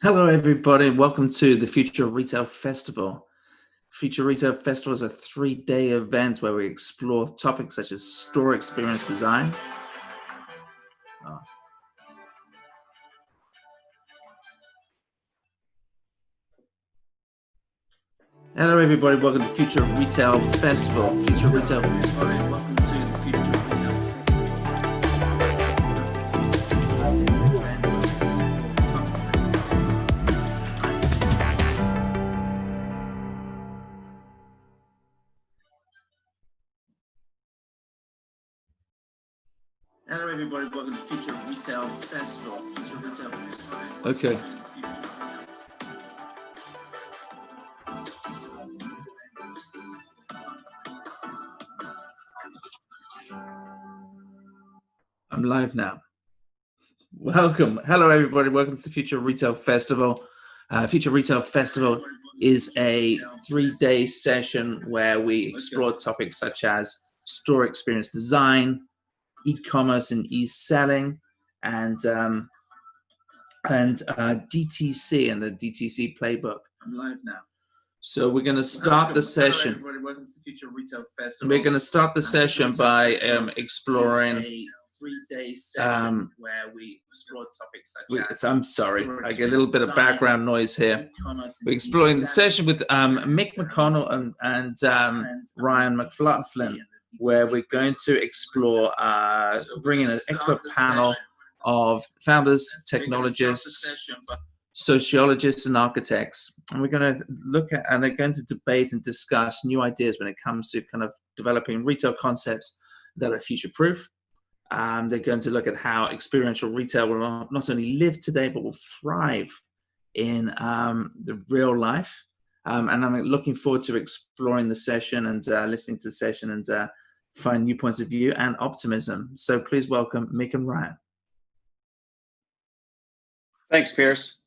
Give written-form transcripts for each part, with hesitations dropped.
Hello, everybody. Welcome to the Future of Retail Festival. Future Retail Festival is a 3-day event where we explore topics such as store experience design. Hello, everybody. Welcome to Future of Retail Festival. Future of Retail Festival. Welcome to the Future of Retail Festival. Hello, everybody. Welcome to Future of Retail Festival. Future of Retail Festival. Okay. I'm live now. Welcome. Hello, everybody. Welcome to the Future of Retail Festival. Future Retail Festival is a 3-day session where we explore topics such as store experience design, e-commerce and e-selling, and DTC and the DTC playbook. I'm live now. So we're going to start the session. Hello, everybody. Welcome to the Future of Retail Festival. We're going to start the session by exploring a 3-day session where we explore topics such as. I'm sorry, I get a little bit of background noise here. We're exploring the session with Mick McConnell and Ryan Mclaughlin, where we're going to explore, bring in an expert panel of founders, technologists, sociologists, and architects. And we're going to look at, and they're going to debate and discuss new ideas when it comes to kind of developing retail concepts that are future-proof. They're going to look at how experiential retail will not only live today, but will thrive in the real life. And I'm looking forward to exploring the session and listening to the session and find new points of view and optimism. So please welcome Mick and Ryan. Thanks, Pierce.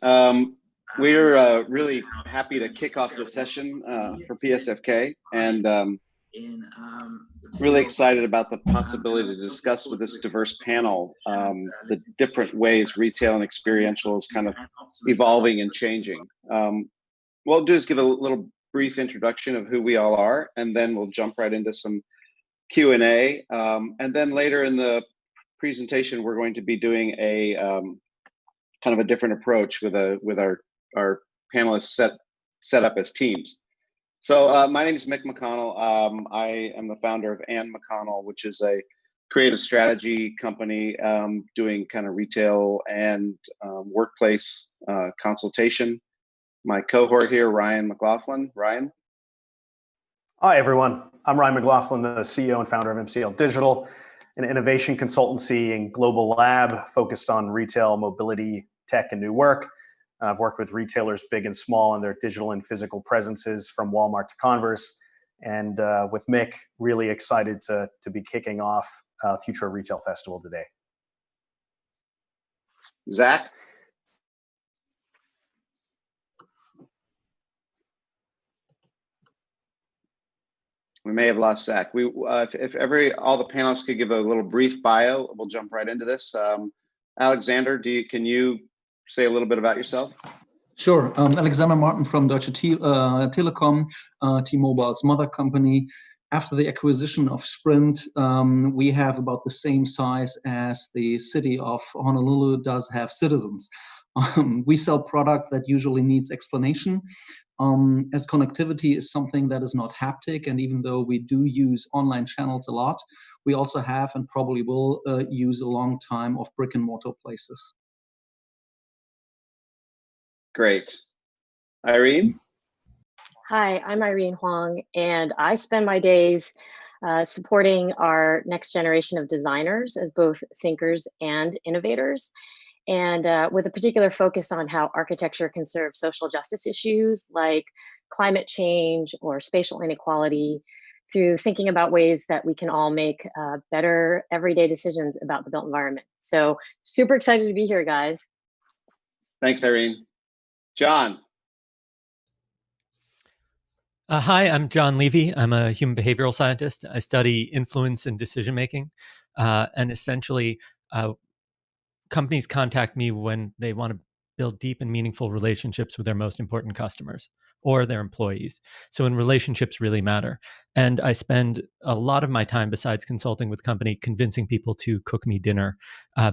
We're really happy to kick off the session for PSFK, and really excited about the possibility to discuss with this diverse panel the different ways retail and experiential is kind of evolving and changing. What we'll do is give a little brief introduction of who we all are, and then we'll jump right into some Q&A. And then later in the presentation, we're going to be doing a kind of a different approach with our panelists set up as teams. So my name is Mick McConnell. I am the founder of McConnell, which is a creative strategy company doing kind of retail and workplace consultation. My cohort here, Ryan Mclaughlin. Ryan. Hi, everyone. I'm Ryan Mclaughlin, the CEO and founder of MCL Digital, an innovation consultancy and global lab focused on retail, mobility, tech, and new work. I've worked with retailers big and small on their digital and physical presences from Walmart to Converse. And with Mick, really excited to be kicking off Future Retail Festival today. Zach? We may have lost Zach. If all the panelists could give a little brief bio, we'll jump right into this. Alexander, can you say a little bit about yourself? Sure. Alexander Martin from Deutsche Telekom, T-Mobile's mother company. After the acquisition of Sprint, we have about the same size as the city of Honolulu does have citizens. We sell product that usually needs explanation, as connectivity is something that is not haptic, and even though we do use online channels a lot, we also have and probably will use a long time of brick and mortar places. Great. Irene? Hi, I'm Irene Huang, and I spend my days supporting our next generation of designers as both thinkers and innovators, and with a particular focus on how architecture can serve social justice issues like climate change or spatial inequality through thinking about ways that we can all make better everyday decisions about the built environment. So super excited to be here, guys. Thanks, Irene. John. Hi, I'm John Levy. I'm a human behavioral scientist. I study influence in decision-making. And essentially, companies contact me when they want to build deep and meaningful relationships with their most important customers or their employees. So when relationships really matter. And I spend a lot of my time, besides consulting with company, convincing people to cook me dinner,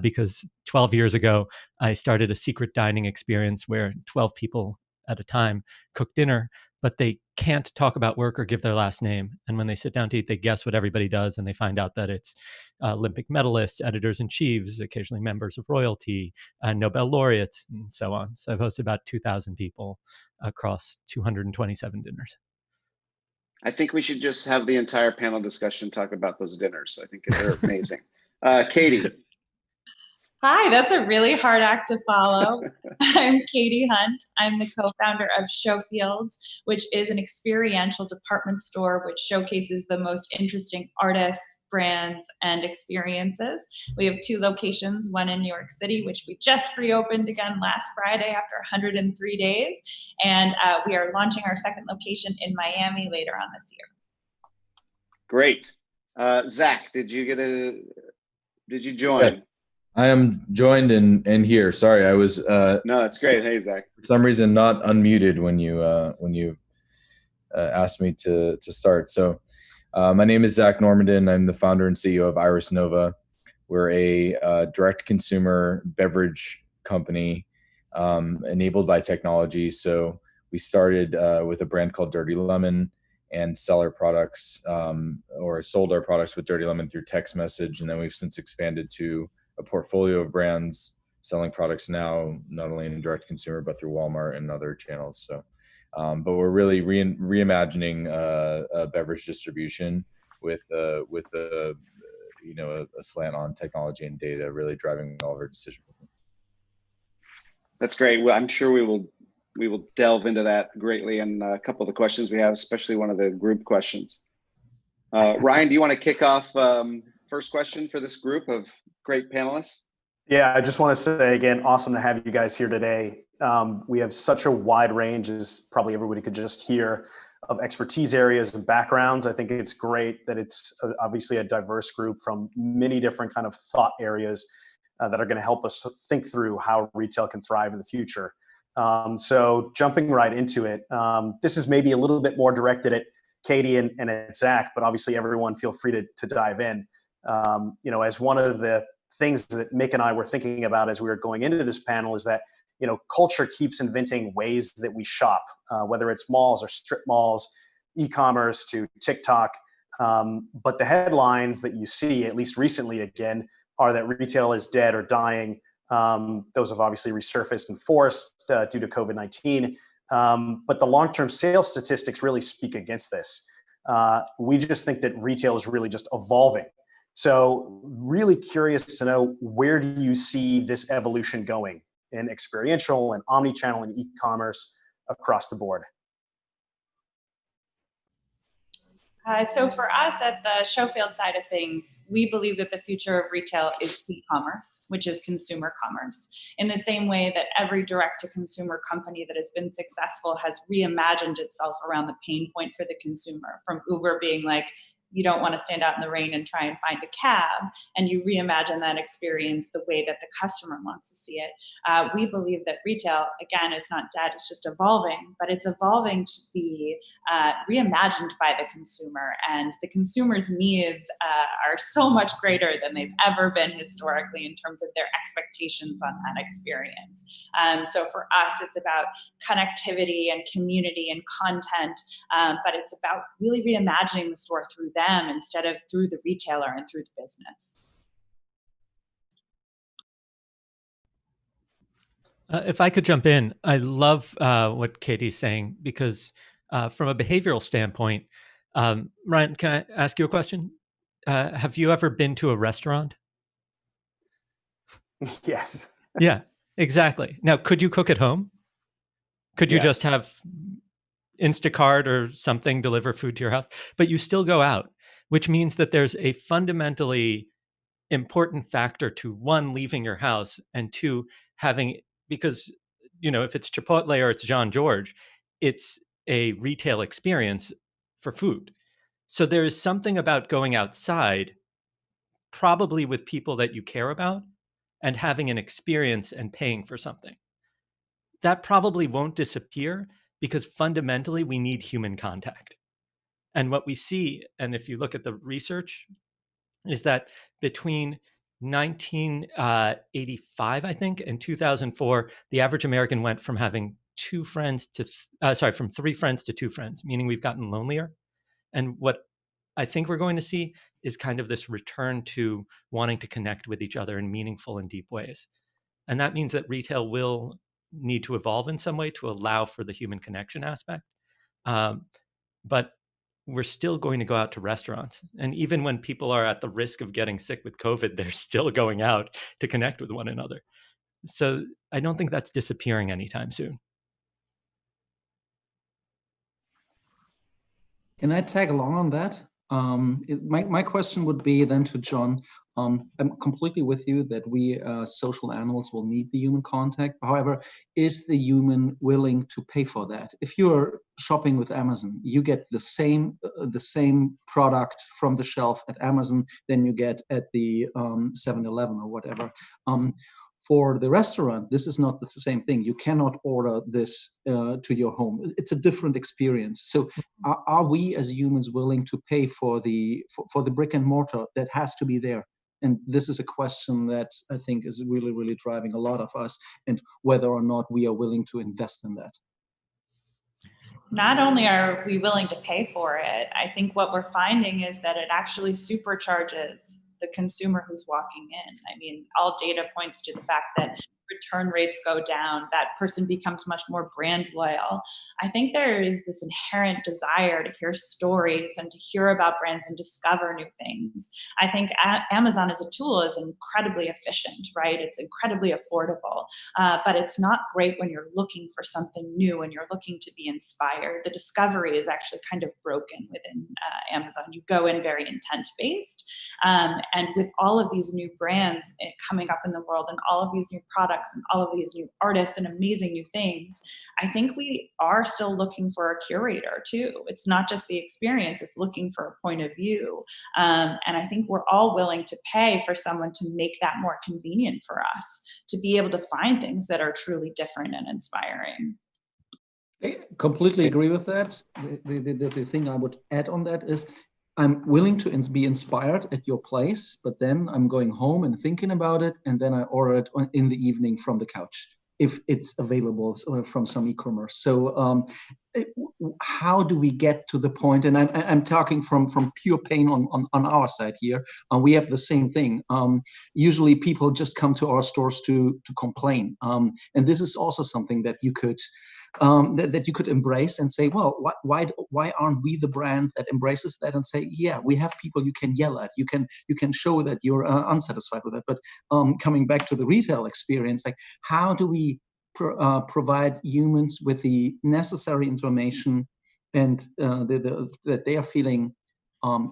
because 12 years ago, I started a secret dining experience where 12 people at a time cook dinner, but they can't talk about work or give their last name. And when they sit down to eat, they guess what everybody does, and they find out that it's Olympic medalists, editors-in-chiefs, occasionally members of royalty, Nobel laureates, and so on. So I've hosted about 2,000 people across 227 dinners. I think we should just have the entire panel discussion talk about those dinners. I think they're amazing. Katie. Hi, that's a really hard act to follow. I'm Katie Hunt. I'm the co-founder of Showfields, which is an experiential department store which showcases the most interesting artists, brands, and experiences. We have 2 locations, one in New York City, which we just reopened again last Friday after 103 days. And we are launching our 2nd location in Miami later on this year. Great. Zach, did you join? Yeah. I am joined and here. Sorry, I was no, that's great. Hey, Zach. For some reason not unmuted when you asked me to start. So my name is Zach Normanden. I'm the founder and CEO of Iris Nova. We're a direct consumer beverage company enabled by technology. So we started with a brand called Dirty Lemon and sell our products or sold our products with Dirty Lemon through text message. And then we've since expanded to a portfolio of brands selling products now, not only in direct consumer, but through Walmart and other channels. So, but we're really reimagining beverage distribution with a slant on technology and data, really driving all of our decision making. That's great. Well, I'm sure we will delve into that greatly in a couple of the questions we have, especially one of the group questions. Ryan, do you want to kick off first question for this group of great panelists? Yeah, I just want to say again, awesome to have you guys here today. We have such a wide range, as probably everybody could just hear, of expertise areas and backgrounds. I think it's great that it's obviously a diverse group from many different kind of thought areas that are going to help us think through how retail can thrive in the future. So jumping right into it, this is maybe a little bit more directed at Katie and at Zach, but obviously everyone feel free to dive in. As one of the things that Mick and I were thinking about as we were going into this panel is that, culture keeps inventing ways that we shop, whether it's malls or strip malls, e-commerce to TikTok. But the headlines that you see, at least recently again, are that retail is dead or dying. Those have obviously resurfaced and forced due to COVID-19. But the long-term sales statistics really speak against this. We just think that retail is really just evolving. So really curious to know, where do you see this evolution going in experiential and omnichannel and e-commerce across the board? So for us at the Showfield side of things, we believe that the future of retail is e-commerce, which is consumer commerce. In the same way that every direct-to-consumer company that has been successful has reimagined itself around the pain point for the consumer, from Uber being like, you don't want to stand out in the rain and try and find a cab, and you reimagine that experience the way that the customer wants to see it. We believe that retail, again, is not dead, it's just evolving, but it's evolving to be reimagined by the consumer, and the consumer's needs are so much greater than they've ever been historically in terms of their expectations on that experience. So for us, it's about connectivity and community and content, but it's about really reimagining the store through them instead of through the retailer and through the business. If I could jump in, I love what Katie's saying, because from a behavioral standpoint, Ryan, can I ask you a question? Have you ever been to a restaurant? Yes. Yeah, exactly. Now, could you cook at home? Could you Yes. just have Instacart or something deliver food to your house? But you still go out, which means that there's a fundamentally important factor to, one, leaving your house, and two, having, because, if it's Chipotle or it's John George, it's a retail experience for food. So there is something about going outside, probably with people that you care about, and having an experience and paying for something. that probably won't disappear because fundamentally we need human contact. And what we see, and if you look at the research, is that between 1985, I think, and 2004, the average American went from having from 3 friends to 2 friends, meaning we've gotten lonelier. And what I think we're going to see is kind of this return to wanting to connect with each other in meaningful and deep ways. And that means that retail will need to evolve in some way to allow for the human connection aspect. But we're still going to go out to restaurants. And even when people are at the risk of getting sick with COVID, they're still going out to connect with one another. So I don't think that's disappearing anytime soon. Can I tag along on that? My question would be then to John. I'm completely with you that we social animals will need the human contact. However, is the human willing to pay for that? If you're shopping with Amazon, you get the same product from the shelf at Amazon than you get at the 7-Eleven or whatever. For the restaurant, this is not the same thing. You cannot order this to your home. It's a different experience. So are we as humans willing to pay for the brick and mortar that has to be there? And this is a question that I think is really, really driving a lot of us, and whether or not we are willing to invest in that. Not only are we willing to pay for it, I think what we're finding is that it actually supercharges the consumer who's walking in. I mean, all data points to the fact that return rates go down, that person becomes much more brand loyal. I think there is this inherent desire to hear stories and to hear about brands and discover new things. I think Amazon as a tool is incredibly efficient, right? It's incredibly affordable, but it's not great when you're looking for something new and you're looking to be inspired. The discovery is actually kind of broken within Amazon. You go in very intent-based, and with all of these new brands coming up in the world and all of these new products and all of these new artists and amazing new things, I think we are still looking for a curator too. It's not just the experience, it's looking for a point of view. And I think we're all willing to pay for someone to make that more convenient for us, to be able to find things that are truly different and inspiring. I completely agree with that. The thing I would add on that is, I'm willing to be inspired at your place, but then I'm going home and thinking about it, and then I order it in the evening from the couch, if it's available from some e-commerce. So how do we get to the point, and I'm talking from pure pain on our side here, we have the same thing. Usually people just come to our stores to complain. And this is also something that you could that you could embrace and say, well, why aren't we the brand that embraces that and say, yeah, we have people you can yell at, you can show that you're unsatisfied with it. But coming back to the retail experience, like, how do we provide humans with the necessary information and that they are feeling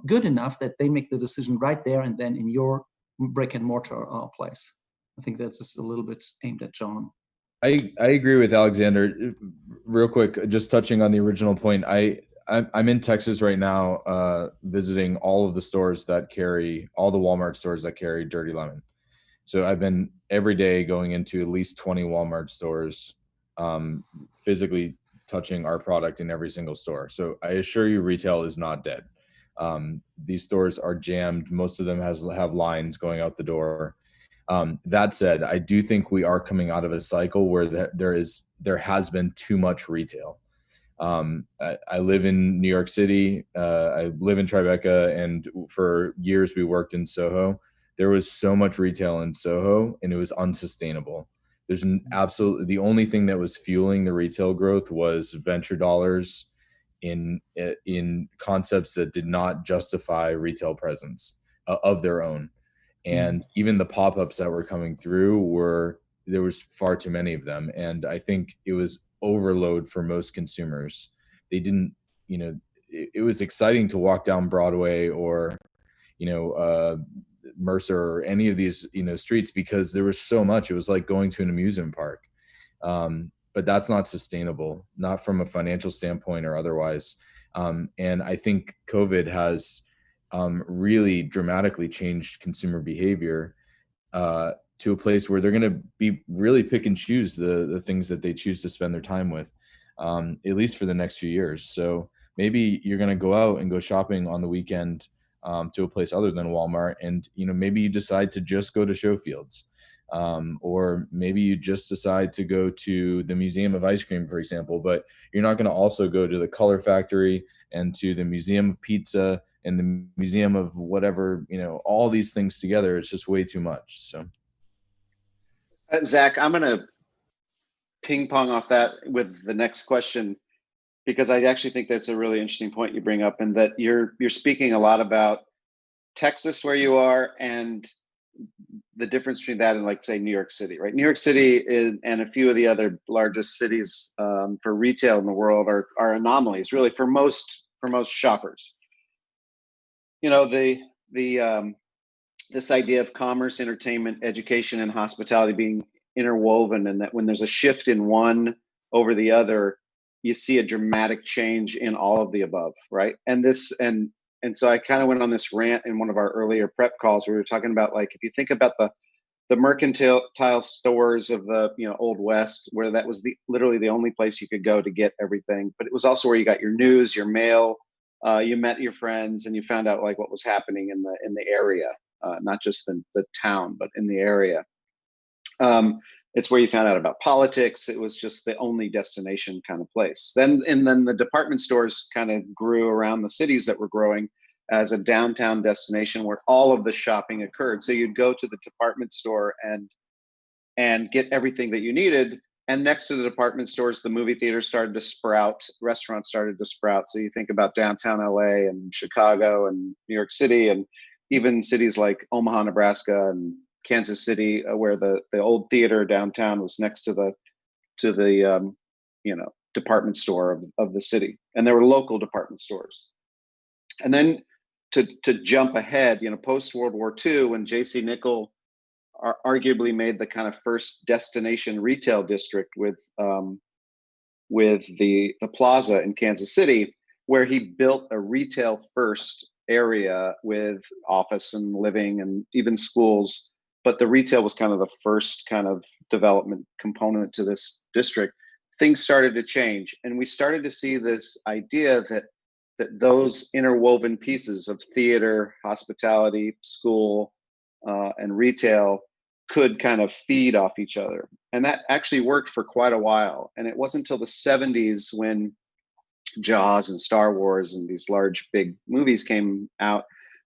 good enough that they make the decision right there and then in your brick and mortar place? I think that's just a little bit aimed at John. I agree with Alexander. Real quick, just touching on the original point, I'm in Texas right now, visiting all of the stores that carry, all the Walmart stores that carry Dirty Lemon. So I've been every day going into at least 20 Walmart stores, physically touching our product in every single store. So I assure you, retail is not dead. These stores are jammed. Most of them have lines going out the door. That said, I do think we are coming out of a cycle where there has been too much retail. I live in New York City. I live in Tribeca, and for years we worked in Soho. There was so much retail in Soho, and it was unsustainable. There's absolutely, the only thing that was fueling the retail growth was venture dollars in concepts that did not justify retail presence of their own. And even the pop-ups that were coming through there was far too many of them. And I think it was overload for most consumers. They didn't, it was exciting to walk down Broadway or, Mercer or any of these, streets, because there was so much. It was like going to an amusement park. But that's not sustainable, not from a financial standpoint or otherwise. And I think COVID has really dramatically changed consumer behavior to a place where they're going to be really pick and choose the things that they choose to spend their time with, at least for the next few years. So maybe you're going to go out and go shopping on the weekend to a place other than Walmart, and maybe you decide to just go to Showfields, or maybe you just decide to go to the Museum of Ice Cream, for example, but you're not going to also go to the Color Factory and to the Museum of Pizza and the Museum of whatever, all these things together. It's just way too much. So Zach, I'm going to ping pong off that with the next question, because I actually think that's a really interesting point you bring up, and that you're speaking a lot about Texas, where you are, and the difference between that and, like, say, New York City, right? New York City and a few of the other largest cities for retail in the world are anomalies, really, for most shoppers. This idea of commerce, entertainment, education, and hospitality being interwoven, and that when there's a shift in one over the other, you see a dramatic change in all of the above, right? And so I kind of went on this rant in one of our earlier prep calls where we were talking about, like, if you think about the mercantile stores of the Old West, where that was literally the only place you could go to get everything, but it was also where you got your news, your mail, you met your friends, and you found out, like, what was happening in the area, not just the town, but in the area. It's where you found out about politics. It was just the only destination kind of place. Then the department stores kind of grew around the cities that were growing as a downtown destination where all of the shopping occurred. So you'd go to the department store and get everything that you needed. And next to the department stores, the movie theaters started to sprout, restaurants started to sprout. So you think about downtown LA and Chicago and New York City, and even cities like Omaha, Nebraska, and Kansas City, where the old theater downtown was next to the department store of the city, and there were local department stores. And then to jump ahead, post World War II, when J.C. Nickel arguably made the kind of first destination retail district with the plaza in Kansas City, where he built a retail first area with office and living and even schools. But the retail was kind of the first kind of development component to this district. Things started to change, and we started to see this idea that those interwoven pieces of theater, hospitality, school, and retail could kind of feed off each other. And that actually worked for quite a while. And it wasn't until the 70s when Jaws and Star Wars and these large, big movies came out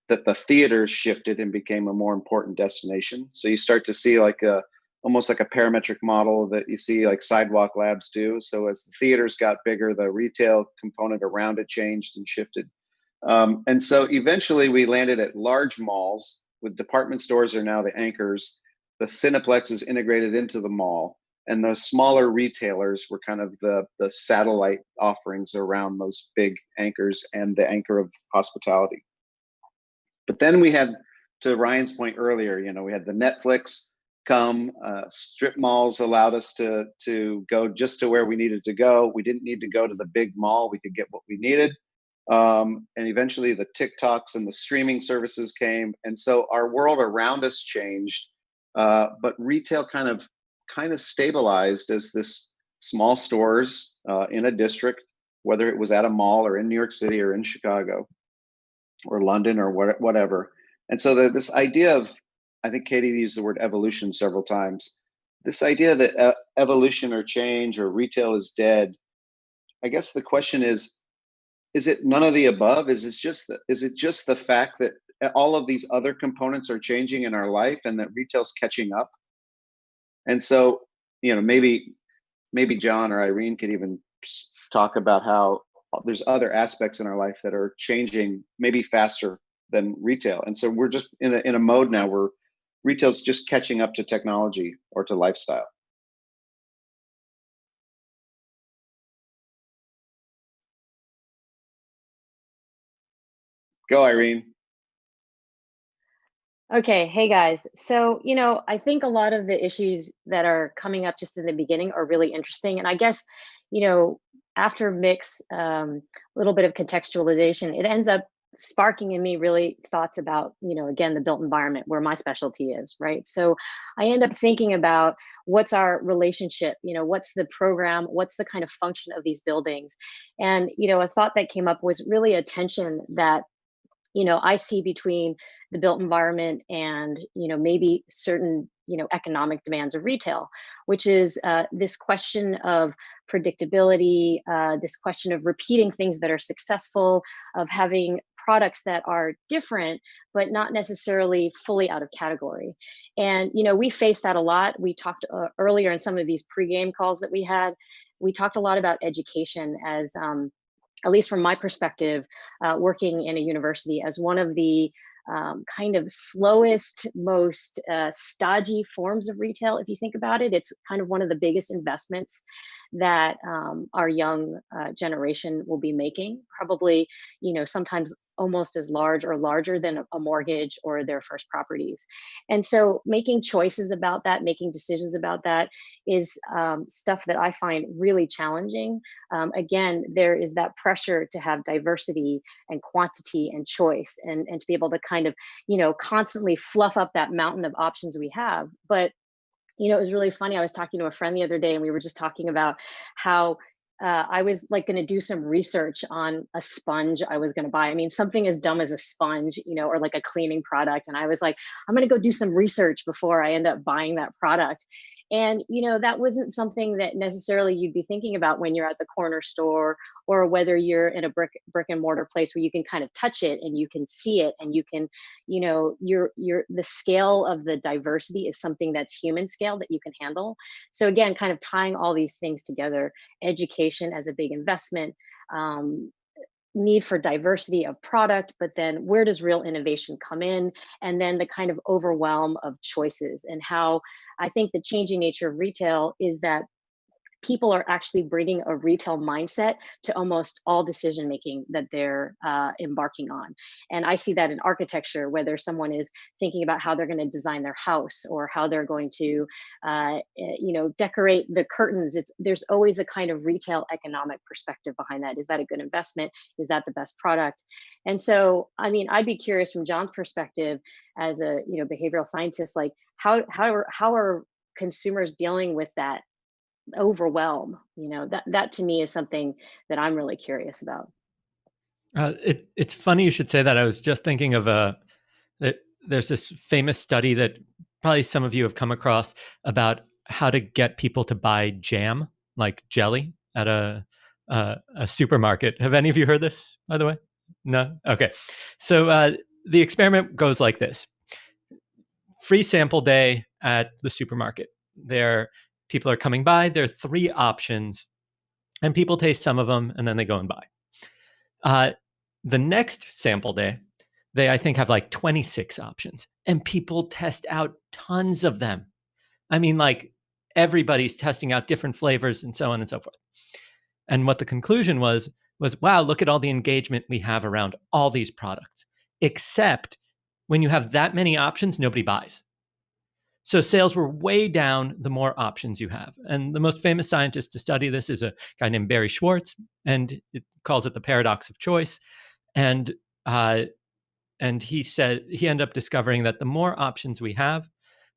that the theater shifted and became a more important destination. So you start to see almost like a parametric model that you see like Sidewalk Labs do. So as the theaters got bigger, the retail component around it changed and shifted. And so eventually we landed at large malls with department stores are now the anchors. The Cineplex is integrated into the mall, and the smaller retailers were kind of the satellite offerings around those big anchors and the anchor of hospitality. But then we had, to Ryan's point earlier, we had the Netflix come, strip malls allowed us to go just to where we needed to go. We didn't need to go to the big mall. We could get what we needed. And eventually the TikToks and the streaming services came. And so our world around us changed, but retail kind of stabilized as this small stores in a district, whether it was at a mall or in New York City or in Chicago or London or whatever. And so this idea of, I think Katie used the word evolution several times, this idea that evolution or change or retail is dead. I guess the question is it none of the above? Is it just the fact that all of these other components are changing in our life and that retail's catching up? And so, maybe John or Irene could even talk about how there's other aspects in our life that are changing maybe faster than retail. And so we're just in a mode now where retail's just catching up to technology or to lifestyle. Go, Irene. Okay, hey guys. So, I think a lot of the issues that are coming up just in the beginning are really interesting. And I guess, after mix, a little bit of contextualization, it ends up sparking in me really thoughts about, again, the built environment where my specialty is, right? So I end up thinking about what's our relationship, what's the program, what's the kind of function of these buildings. And, a thought that came up was really a tension that I see between the built environment and, maybe certain, economic demands of retail, which is this question of predictability, this question of repeating things that are successful, of having products that are different, but not necessarily fully out of category. And, we face that a lot. We talked earlier in some of these pregame calls that we had, we talked a lot about education as, at least from my perspective, working in a university, as one of the kind of slowest, most stodgy forms of retail. If you think about it, it's kind of one of the biggest investments that our young generation will be making, probably, sometimes almost as large or larger than a mortgage or their first properties. And so making choices about that, making decisions about that is stuff that I find really challenging. Again, there is that pressure to have diversity and quantity and choice, and to be able to kind of, constantly fluff up that mountain of options we have. But it was really funny. I was talking to a friend the other day, and we were just talking about how I was like going to do some research on a sponge I was going to buy. I mean, something as dumb as a sponge, or like a cleaning product. And I was like, I'm going to go do some research before I end up buying that product. And, that wasn't something that necessarily you'd be thinking about when you're at the corner store, or whether you're in a brick and mortar place where you can kind of touch it and you can see it, and you can, the scale of the diversity is something that's human scale that you can handle. So again, kind of tying all these things together, education as a big investment, need for diversity of product, but then where does real innovation come in? And then the kind of overwhelm of choices, and how I think the changing nature of retail is that people are actually bringing a retail mindset to almost all decision making that they're embarking on. And I see that in architecture, whether someone is thinking about how they're going to design their house, or how they're going to, decorate the curtains. There's always a kind of retail economic perspective behind that. Is that a good investment? Is that the best product? And so, I mean, I'd be curious from John's perspective as a behavioral scientist, like how are consumers dealing with that overwhelm? That to me is something that I'm really curious about. It's funny you should say that. I was just thinking of that there's this famous study that probably some of you have come across about how to get people to buy jam, like jelly, at a supermarket. Have any of you heard this, by the way? No? Okay. So the experiment goes like this. Free sample day at the supermarket. People are coming by. There are 3 options, and people taste some of them, and then they go and buy. The next sample day, they, I think, have like 26 options, and people test out tons of them. I mean, like, everybody's testing out different flavors and so on and so forth. And what the conclusion was, wow, look at all the engagement we have around all these products. Except when you have that many options, nobody buys. So sales were way down the more options you have. And the most famous scientist to study this is a guy named Barry Schwartz, and it calls it the paradox of choice. And he said he ended up discovering that the more options we have,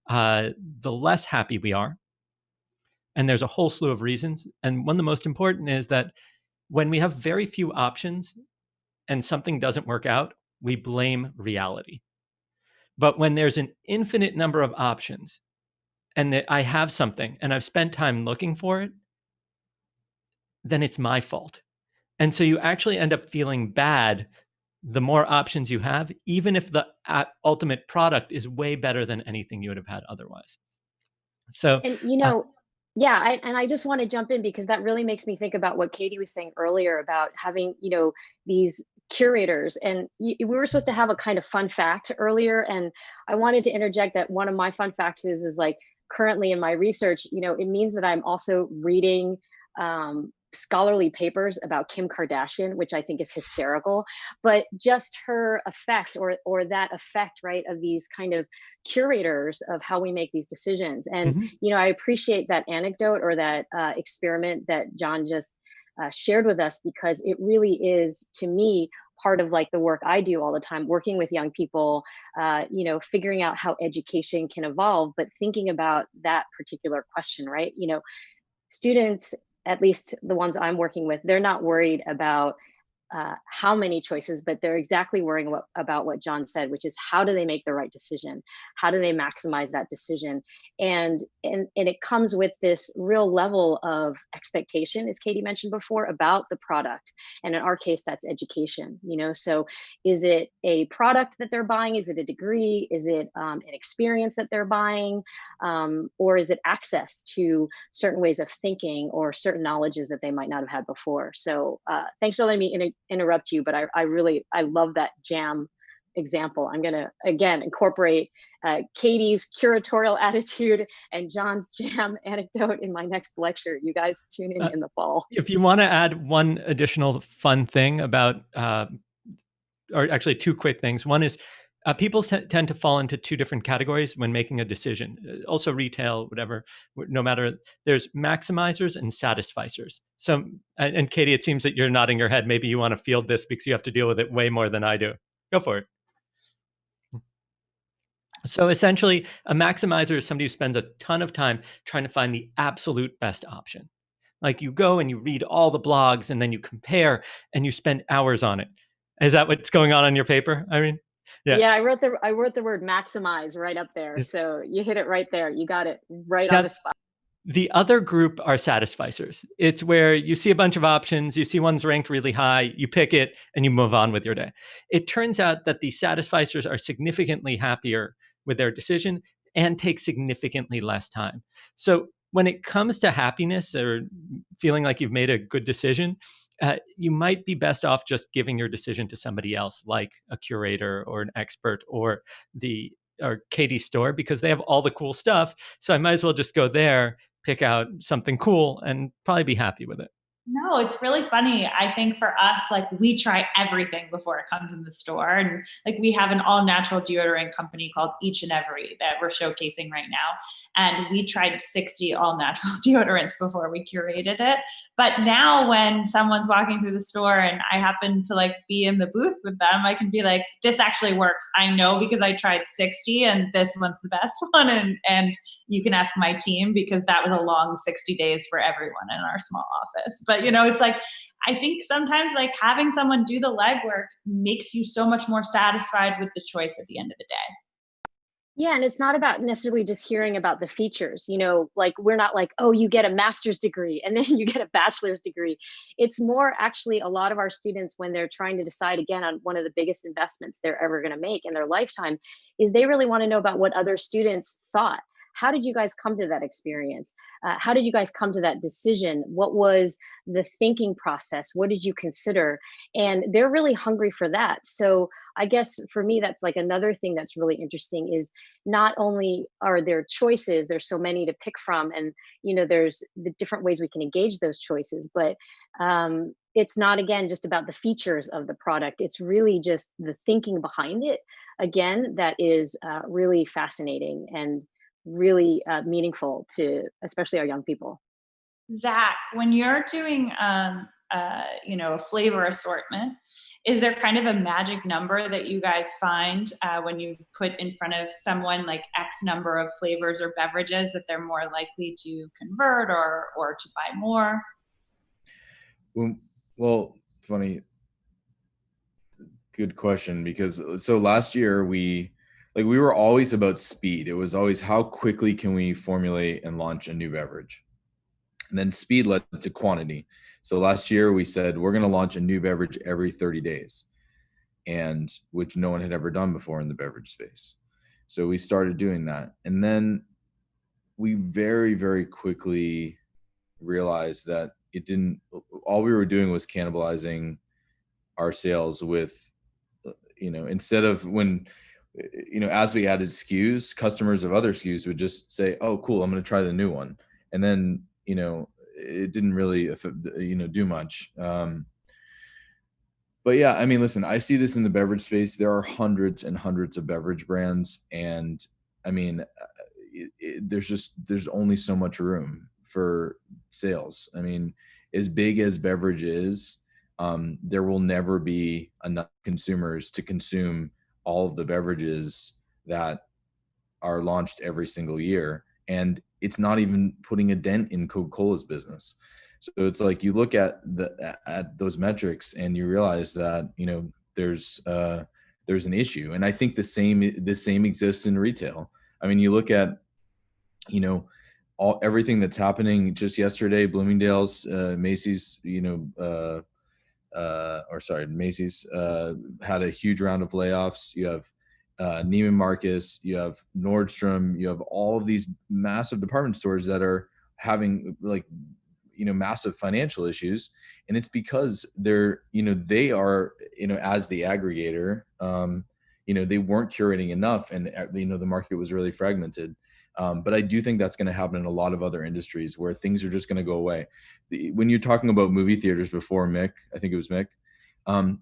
the less happy we are. And there's a whole slew of reasons. And one of the most important is that when we have very few options and something doesn't work out, we blame reality. But when there's an infinite number of options, and that I have something and I've spent time looking for it, then it's my fault. And so you actually end up feeling bad the more options you have, even if the ultimate product is way better than anything you would have had otherwise. So, And I just want to jump in, because that really makes me think about what Katie was saying earlier about having, these curators. And we were supposed to have a kind of fun fact earlier, and I wanted to interject that one of my fun facts is like, currently in my research, it means that I'm also reading scholarly papers about Kim Kardashian, which I think is hysterical, but just her effect or that effect, right, of these kind of curators of how we make these decisions. And, I appreciate that anecdote or that experiment that John just shared with us, because it really is, to me, part of like the work I do all the time, working with young people, figuring out how education can evolve, but thinking about that particular question, right? Students, at least the ones I'm working with, they're not worried about how many choices, but they're exactly worrying about what John said, which is how do they make the right decision? How do they maximize that decision? And it comes with this real level of expectation, as Katie mentioned before, about the product. And in our case, that's education. So is it a product that they're buying? Is it a degree? Is it an experience that they're buying? Or is it access to certain ways of thinking or certain knowledges that they might not have had before? So thanks for letting me interrupt you, but I love that jam example. I'm gonna again incorporate Katie's curatorial attitude and John's jam anecdote in my next lecture. You guys tune in the fall. If you want to add one additional fun thing about, or actually two quick things. One is people tend to fall into two different categories when making a decision. Also retail, whatever, no matter, there's maximizers and satisficers. So, and Katie, it seems that you're nodding your head. Maybe you want to field this because you have to deal with it way more than I do. Go for it. So essentially, a maximizer is somebody who spends a ton of time trying to find the absolute best option. Like you go and you read all the blogs and then you compare and you spend hours on it. Is that what's going on your paper, Irene? Yeah, I wrote the word maximize right up there. So you hit it right there. You got it right on the spot. The other group are satisficers. It's where you see a bunch of options, you see one's ranked really high, you pick it, and you move on with your day. It turns out that the satisficers are significantly happier with their decision and take significantly less time. So when it comes to happiness or feeling like you've made a good decision, you might be best off just giving your decision to somebody else, like a curator or an expert or Katie's store, because they have all the cool stuff. So I might as well just go there, pick out something cool, and probably be happy with it. No, it's really funny. I think for us, like we try everything before it comes in the store. And like we have an all natural deodorant company called Each and Every that we're showcasing right now. And we tried 60 all natural deodorants before we curated it. But now when someone's walking through the store and I happen to like be in the booth with them, I can be like, this actually works. I know because I tried 60 and this one's the best one. And you can ask my team because that was a long 60 days for everyone in our small office. But it's like, I think sometimes like having someone do the legwork makes you so much more satisfied with the choice at the end of the day. Yeah, and it's not about necessarily just hearing about the features, like we're not like, oh, you get a master's degree and then you get a bachelor's degree. It's more actually a lot of our students, when they're trying to decide again on one of the biggest investments they're ever going to make in their lifetime, is they really want to know about what other students thought. How did you guys come to that experience? How did you guys come to that decision? What was the thinking process? What did you consider? And they're really hungry for that. So I guess for me, that's like another thing that's really interesting is not only are there choices, there's so many to pick from, and there's the different ways we can engage those choices, but it's not, again, just about the features of the product. It's really just the thinking behind it, again, that is really fascinating and really meaningful to especially our young people. Zach, when you're doing a flavor assortment, is there kind of a magic number that you guys find when you put in front of someone like X number of flavors or beverages that they're more likely to convert or to buy more? Well, funny, good question, because so last year we were always about speed. It was always how quickly can we formulate and launch a new beverage. And then speed led to quantity. So last year we said, we're going to launch a new beverage every 30 days, and which no one had ever done before in the beverage space. So we started doing that. And then we very, very quickly realized that all we were doing was cannibalizing our sales with, instead of as we added SKUs, customers of other SKUs would just say, oh, cool, I'm going to try the new one. And then, it didn't really, do much. But yeah, I mean, listen, I see this in the beverage space. There are hundreds and hundreds of beverage brands. And I mean, there's only so much room for sales. I mean, as big as beverage is, there will never be enough consumers to consume all of the beverages that are launched every single year. And it's not even putting a dent in Coca-Cola's business. So it's like you look at those metrics and you realize that, you know, there's an issue. And I think the same exists in retail. I mean, you look at, you know, everything that's happening. Just yesterday, Bloomingdale's, Macy's, Macy's had a huge round of layoffs. You have Neiman Marcus, you have Nordstrom, you have all of these massive department stores that are having massive financial issues. And it's because they are, as the aggregator, they weren't curating enough, and the market was really fragmented. But I do think that's going to happen in a lot of other industries where things are just going to go away. When you're talking about movie theaters before, Mick, I think it was Mick,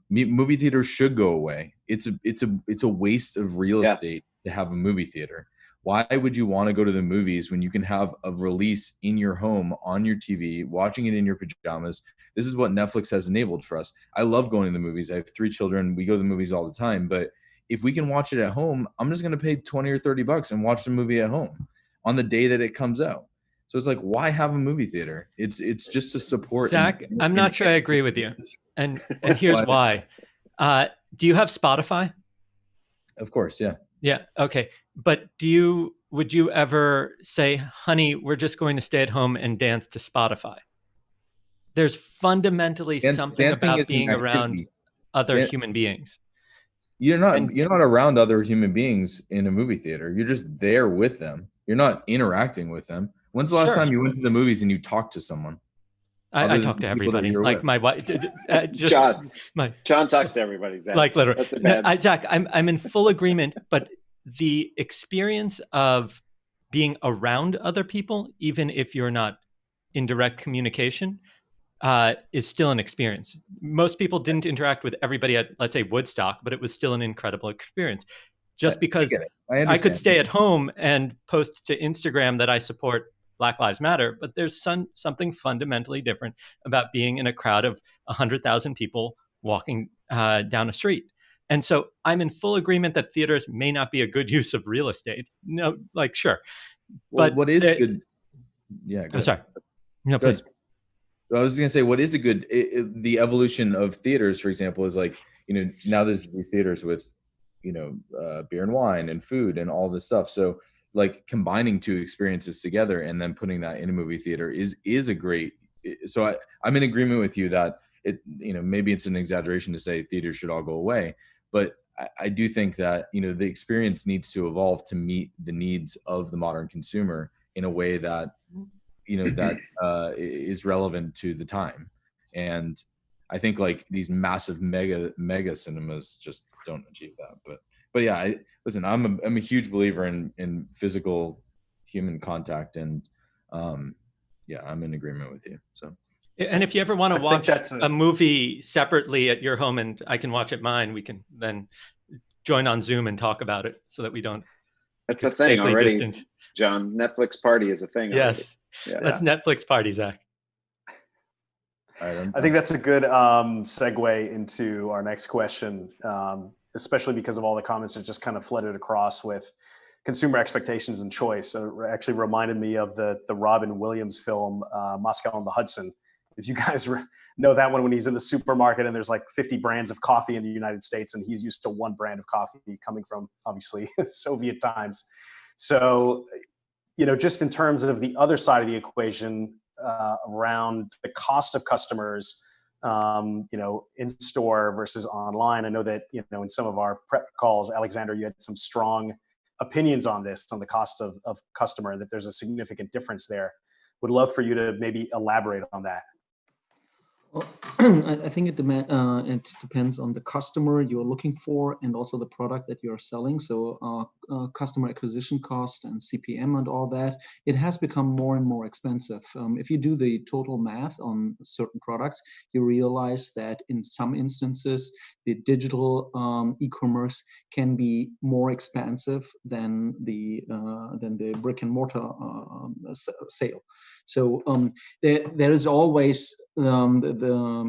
movie theaters should go away. It's a waste of real estate to have a movie theater. Why would you want to go to the movies when you can have a release in your home on your TV, watching it in your pajamas? This is what Netflix has enabled for us. I love going to the movies. I have 3 children. We go to the movies all the time. But if we can watch it at home, I'm just going to pay $20 or $30 and watch the movie at home on the day that it comes out. So it's like, why have a movie theater? It's just to support. Zach, I'm not sure I agree with you. And here's why. Do you have Spotify? Of course, yeah. Yeah, okay. But would you ever say, honey, we're just going to stay at home and dance to Spotify? There's fundamentally something about being around other human beings. You're not around other human beings in a movie theater. You're just there with them. You're not interacting with them. When's the last time you went to the movies and you talked to someone? I talk to everybody. Like my wife, John talks to everybody. Zach. Like literally, Zach. I'm in full agreement. But the experience of being around other people, even if you're not in direct communication, is still an experience. Most people didn't interact with everybody at, let's say, Woodstock, but it was still an incredible experience. Just because I could stay at home and post to Instagram that I support Black Lives Matter, but there's something fundamentally different about being in a crowd of 100,000 people walking down a street. And so I'm in full agreement that theaters may not be a good use of real estate. No, like, sure. Well, but what is good? Yeah. I'm sorry. No, please. I was going to say, what is a good, the evolution of theaters, for example, is like, now there's these theaters with, beer and wine and food and all this stuff. So like combining 2 experiences together and then putting that in a movie theater is a great. So I'm in agreement with you that maybe it's an exaggeration to say theaters should all go away, but I do think that, the experience needs to evolve to meet the needs of the modern consumer in a way that, is relevant to the time. And I think like these massive mega cinemas just don't achieve that. But yeah, listen, I'm a huge believer in physical human contact, and I'm in agreement with you. So. And if you ever want to watch a movie separately at your home and I can watch at mine, we can then join on Zoom and talk about it so that we don't. That's a thing already, distance. John. Netflix party is a thing. Yes. Yeah. Let's Netflix party, Zach. I think that's a good segue into our next question, especially because of all the comments that just kind of flooded across with consumer expectations and choice. So it actually reminded me of the Robin Williams film, Moscow on the Hudson. If you guys know that one, when he's in the supermarket and there's like 50 brands of coffee in the United States and he's used to one brand of coffee coming from obviously Soviet times. So, just in terms of the other side of the equation around the cost of customers, in store versus online. I know that, in some of our prep calls, Alexander, you had some strong opinions on this, on the cost of customer, that there's a significant difference there. Would love for you to maybe elaborate on that. Well, I think it depends on the customer you're looking for and also the product that you're selling. So customer acquisition cost and CPM and all that, it has become more and more expensive. If you do the total math on certain products, you realize that in some instances, the digital e-commerce can be more expensive than the brick and mortar sale. So there is always the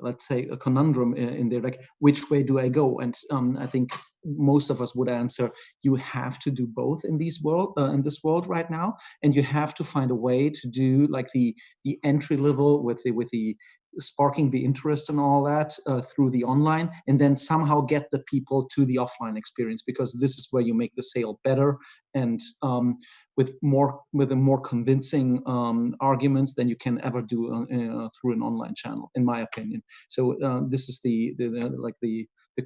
let's say, a conundrum in there, like, which way do I go? And I think most of us would answer, you have to do both in this world right now, and you have to find a way to do like the entry level with the sparking the interest and all that through the online, and then somehow get the people to the offline experience, because this is where you make the sale better and with a more convincing arguments than you can ever do through an online channel, in my opinion. So this is the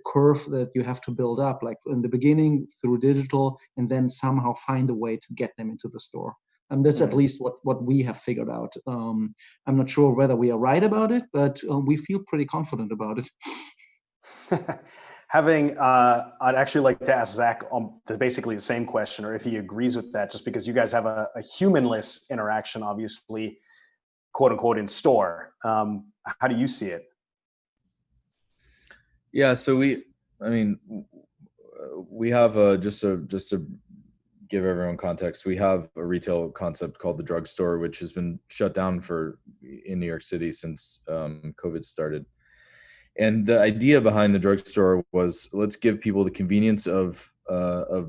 curve that you have to build up, like in the beginning through digital, and then somehow find a way to get them into the store. And that's at least what we have figured out. I'm not sure whether we are right about it, but we feel pretty confident about it. I'd actually like to ask Zach basically the same question, or if he agrees with that, just because you guys have a humanless interaction, obviously, quote unquote, in store. How do you see it? Yeah, so we have just to give everyone context, we have a retail concept called the Drugstore, which has been shut down in New York City since COVID started. And the idea behind the Drugstore was, let's give people the convenience of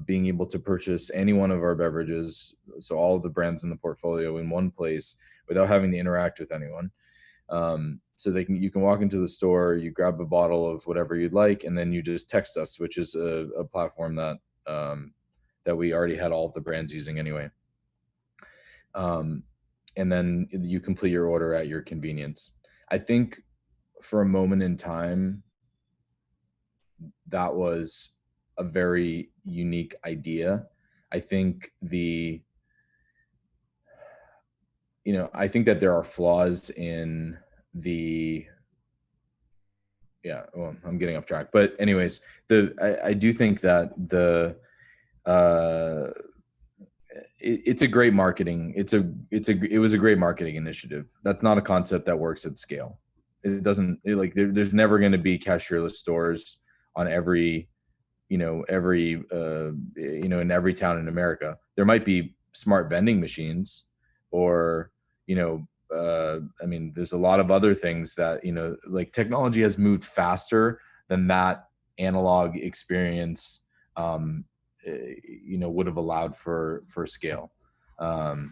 being able to purchase any one of our beverages, so all of the brands in the portfolio, in one place without having to interact with anyone. So you can walk into the store, you grab a bottle of whatever you'd like, and then you just text us, which is a platform that we already had all of the brands using anyway. And then you complete your order at your convenience. I think for a moment in time, that was a very unique idea. I think I think that there are flaws in I'm getting off track, but anyways, I do think that it's a great marketing. It was a great marketing initiative. That's not a concept that works at scale. It doesn't there's never going to be cashierless stores on every in every town in America. There might be smart vending machines, or there's a lot of other things that technology has moved faster than that analog experience would have allowed for scale. But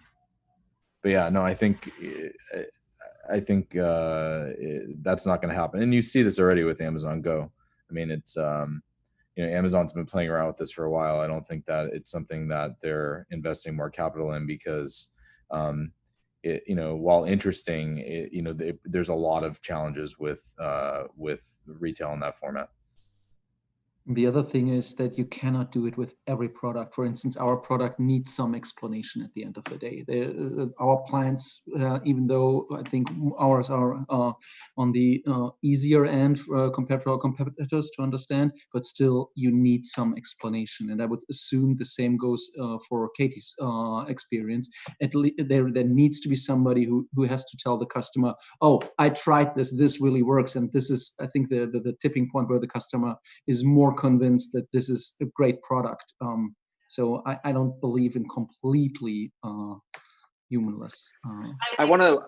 yeah, no, I think that's not going to happen. And you see this already with Amazon Go. I mean, it's Amazon's been playing around with this for a while. I don't think that it's something that they're investing more capital in, because while interesting, there's a lot of challenges with retail in that format. The other thing is that you cannot do it with every product. For instance, our product needs some explanation at the end of the day. Our plans, even though I think ours are on the easier end compared to our competitors to understand, but still you need some explanation. And I would assume the same goes for Katie's experience. There needs to be somebody who has to tell the customer, oh, I tried this, this really works. And this is, I think, the tipping point where the customer is more convinced that this is a great product. So I don't believe in completely humanless. I want to.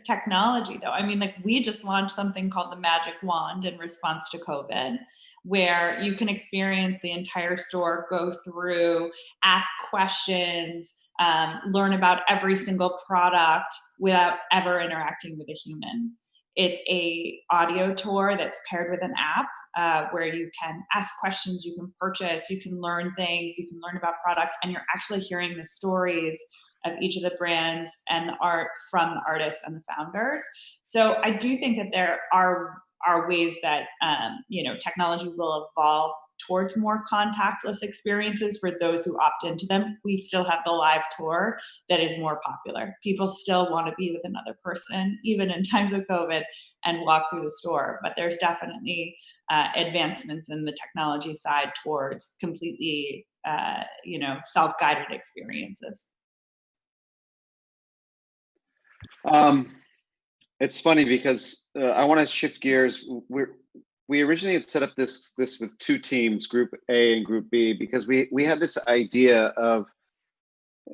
Technology, though. I mean, we just launched something called the Magic Wand in response to COVID, where you can experience the entire store, go through, ask questions, learn about every single product without ever interacting with a human. It's a audio tour that's paired with an app where you can ask questions, you can purchase, you can learn things, you can learn about products, and you're actually hearing the stories of each of the brands and the art from the artists and the founders. So I do think that there are ways that technology will evolve towards more contactless experiences for those who opt into them. We still have the live tour that is more popular. People still want to be with another person, even in times of COVID, and walk through the store. But there's definitely advancements in the technology side towards completely, self-guided experiences. It's funny because I want to shift gears. We originally had set up this with two teams, Group A and Group B, because we had this idea of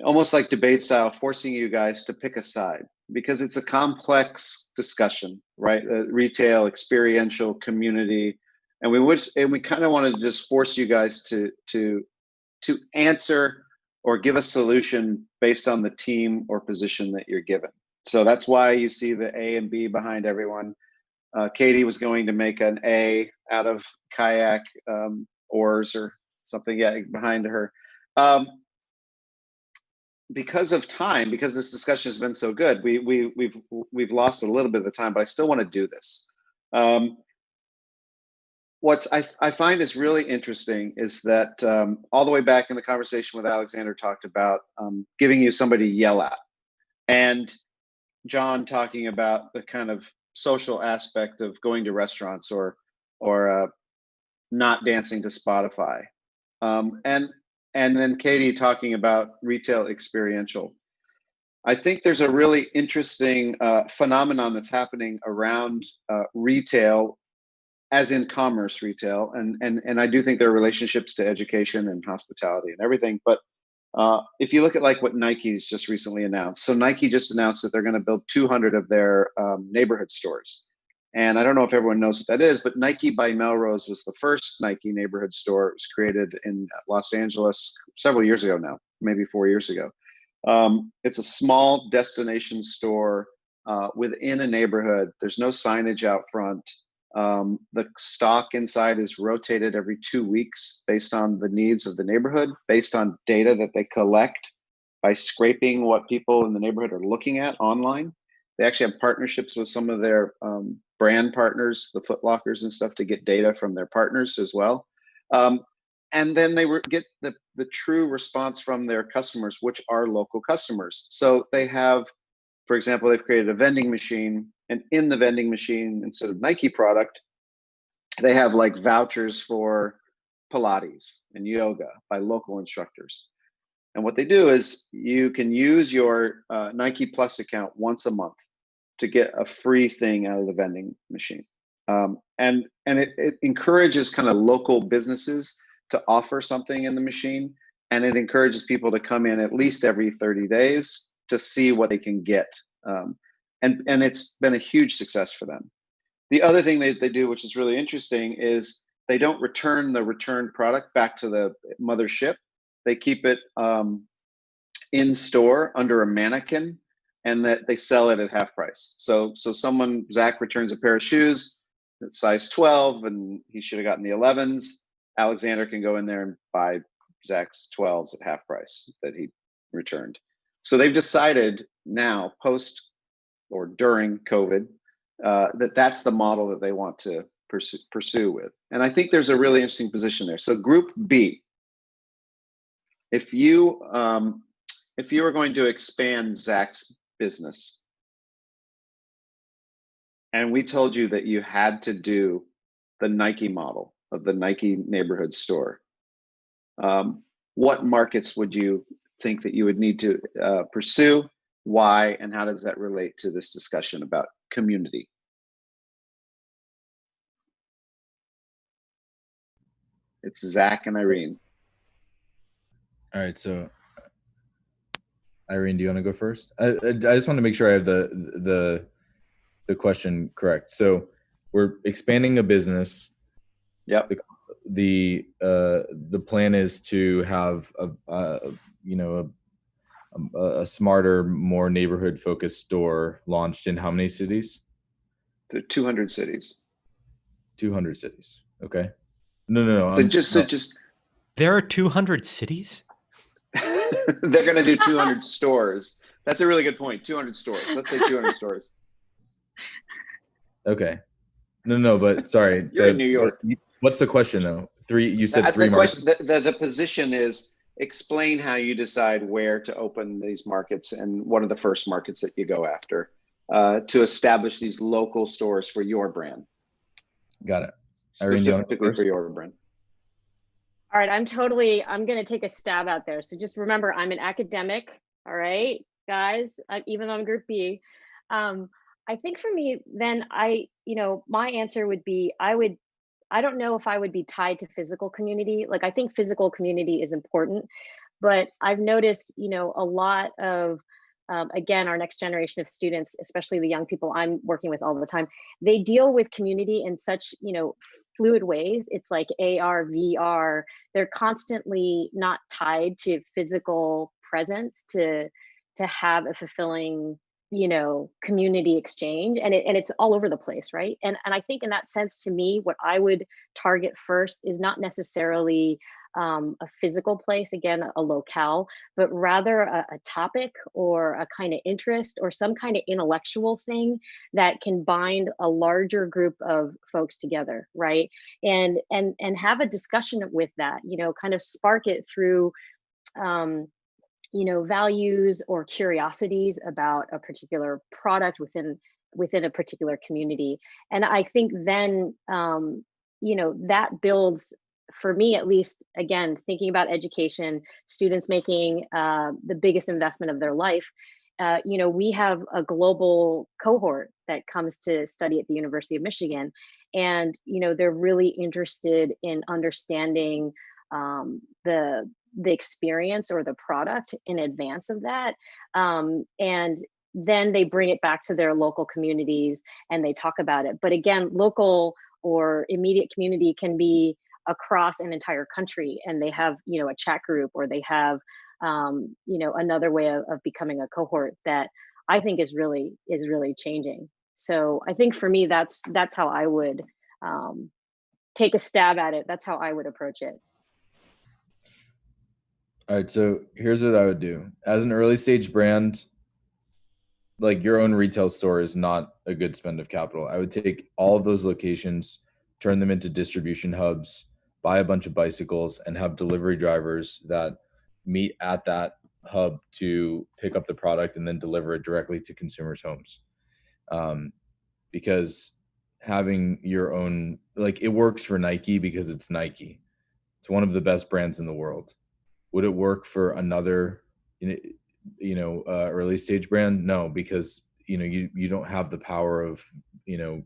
almost like debate style, forcing you guys to pick a side. because it's a complex discussion, right? Retail, experiential, community, and we kind of wanted to just force you guys to answer or give a solution based on the team or position that you're given. So that's why you see the A and B behind everyone. Katie was going to make an A out of kayak oars or something, yeah, behind her. Because of time, because this discussion has been so good, we've lost a little bit of the time, but I still want to do this. What I find is really interesting is that all the way back in the conversation with Alexander talked about giving you somebody to yell at, and John talking about the kind of social aspect of going to restaurants or not dancing to Spotify, and then Katie talking about retail experiential. I think there's a really interesting phenomenon that's happening around retail, as in commerce retail, and I do think there are relationships to education and hospitality and everything. But if you look at like what Nike's just recently announced, so Nike just announced that they're going to build 200 of their neighborhood stores. And I don't know if everyone knows what that is, but Nike by Melrose was the first Nike neighborhood store. It was created in Los Angeles several years ago now, maybe 4 years ago. It's a small destination store within a neighborhood. There's no signage out front. The stock inside is rotated every 2 weeks based on the needs of the neighborhood, based on data that they collect by scraping what people in the neighborhood are looking at online. They actually have partnerships with some of their brand partners, the Foot Lockers and stuff, to get data from their partners as well. And then they get the true response from their customers, which are local customers. So they have, for example, they've created a vending machine, and in the vending machine, instead of Nike product, they have like vouchers for Pilates and yoga by local instructors. And what they do is you can use your Nike Plus account once a month to get a free thing out of the vending machine. And it encourages kind of local businesses to offer something in the machine. And it encourages people to come in at least every 30 days to see what they can get. And it's been a huge success for them. The other thing they do, which is really interesting, is they don't return the returned product back to the mothership. They keep it in store under a mannequin, and that they sell it at half price. So Zach returns a pair of shoes, it's size 12, and he should have gotten the 11s. Alexander can go in there and buy Zach's 12s at half price that he returned. So they've decided now, post or during COVID, that's the model that they want to pursue with. And I think there's a really interesting position there. So Group B, if you were going to expand Zach's business, and we told you that you had to do the Nike model of the Nike neighborhood store, what markets would you think that you would need to pursue? Why, and how does that relate to this discussion about community? It's Zach and Irene. All right, so Irene, do you want to go first? I just want to make sure I have the question correct. So we're expanding a business. Yep. The plan is to have a smarter, more neighborhood focused store launched in how many cities? 200 cities. 200 cities. Okay. No. So just There are 200 cities? they're going to do 200 stores. That's a really good point. 200 stores. Let's say 200 stores. Okay. No, but sorry. You're in New York. What's the question though? You said three markets. The position is, explain how you decide where to open these markets and what are the first markets that you go after to establish these local stores for your brand. Got it. Irene, Specifically for your brand. All right, I'm going to take a stab out there. So just remember, I'm an academic. All right, guys, even though I'm Group B. I think for me, then my answer would be, I don't know if I would be tied to physical community. Like, I think physical community is important, but I've noticed, a lot of again, our next generation of students, especially the young people I'm working with all the time, they deal with community in such, fluid ways. It's like AR, VR, they're constantly not tied to physical presence to have a fulfilling, community exchange, and it's all over the place, right? And I think in that sense, to me, what I would target first is not necessarily a physical place, again, a locale, but rather a topic or a kind of interest or some kind of intellectual thing that can bind a larger group of folks together, right? And have a discussion with that, kind of spark it through values or curiosities about a particular product within a particular community. And I think then that builds, for me at least, again, thinking about education, students making the biggest investment of their life. We have a global cohort that comes to study at the University of Michigan, and they're really interested in understanding the experience or the product in advance of that, and then they bring it back to their local communities and they talk about it. But again, local or immediate community can be across an entire country, and they have a chat group, or they have another way of becoming a cohort that I think is really changing. So I think for me, that's how I would take a stab at it. That's how I would approach it. All right, so here's what I would do. As an early stage brand, like your own retail store is not a good spend of capital. I would take all of those locations, turn them into distribution hubs, buy a bunch of bicycles, and have delivery drivers that meet at that hub to pick up the product and then deliver it directly to consumers' homes. Because having your own, like, it works for Nike because it's Nike. It's one of the best brands in the world. Would it work for another, early stage brand? No, because you don't have the power of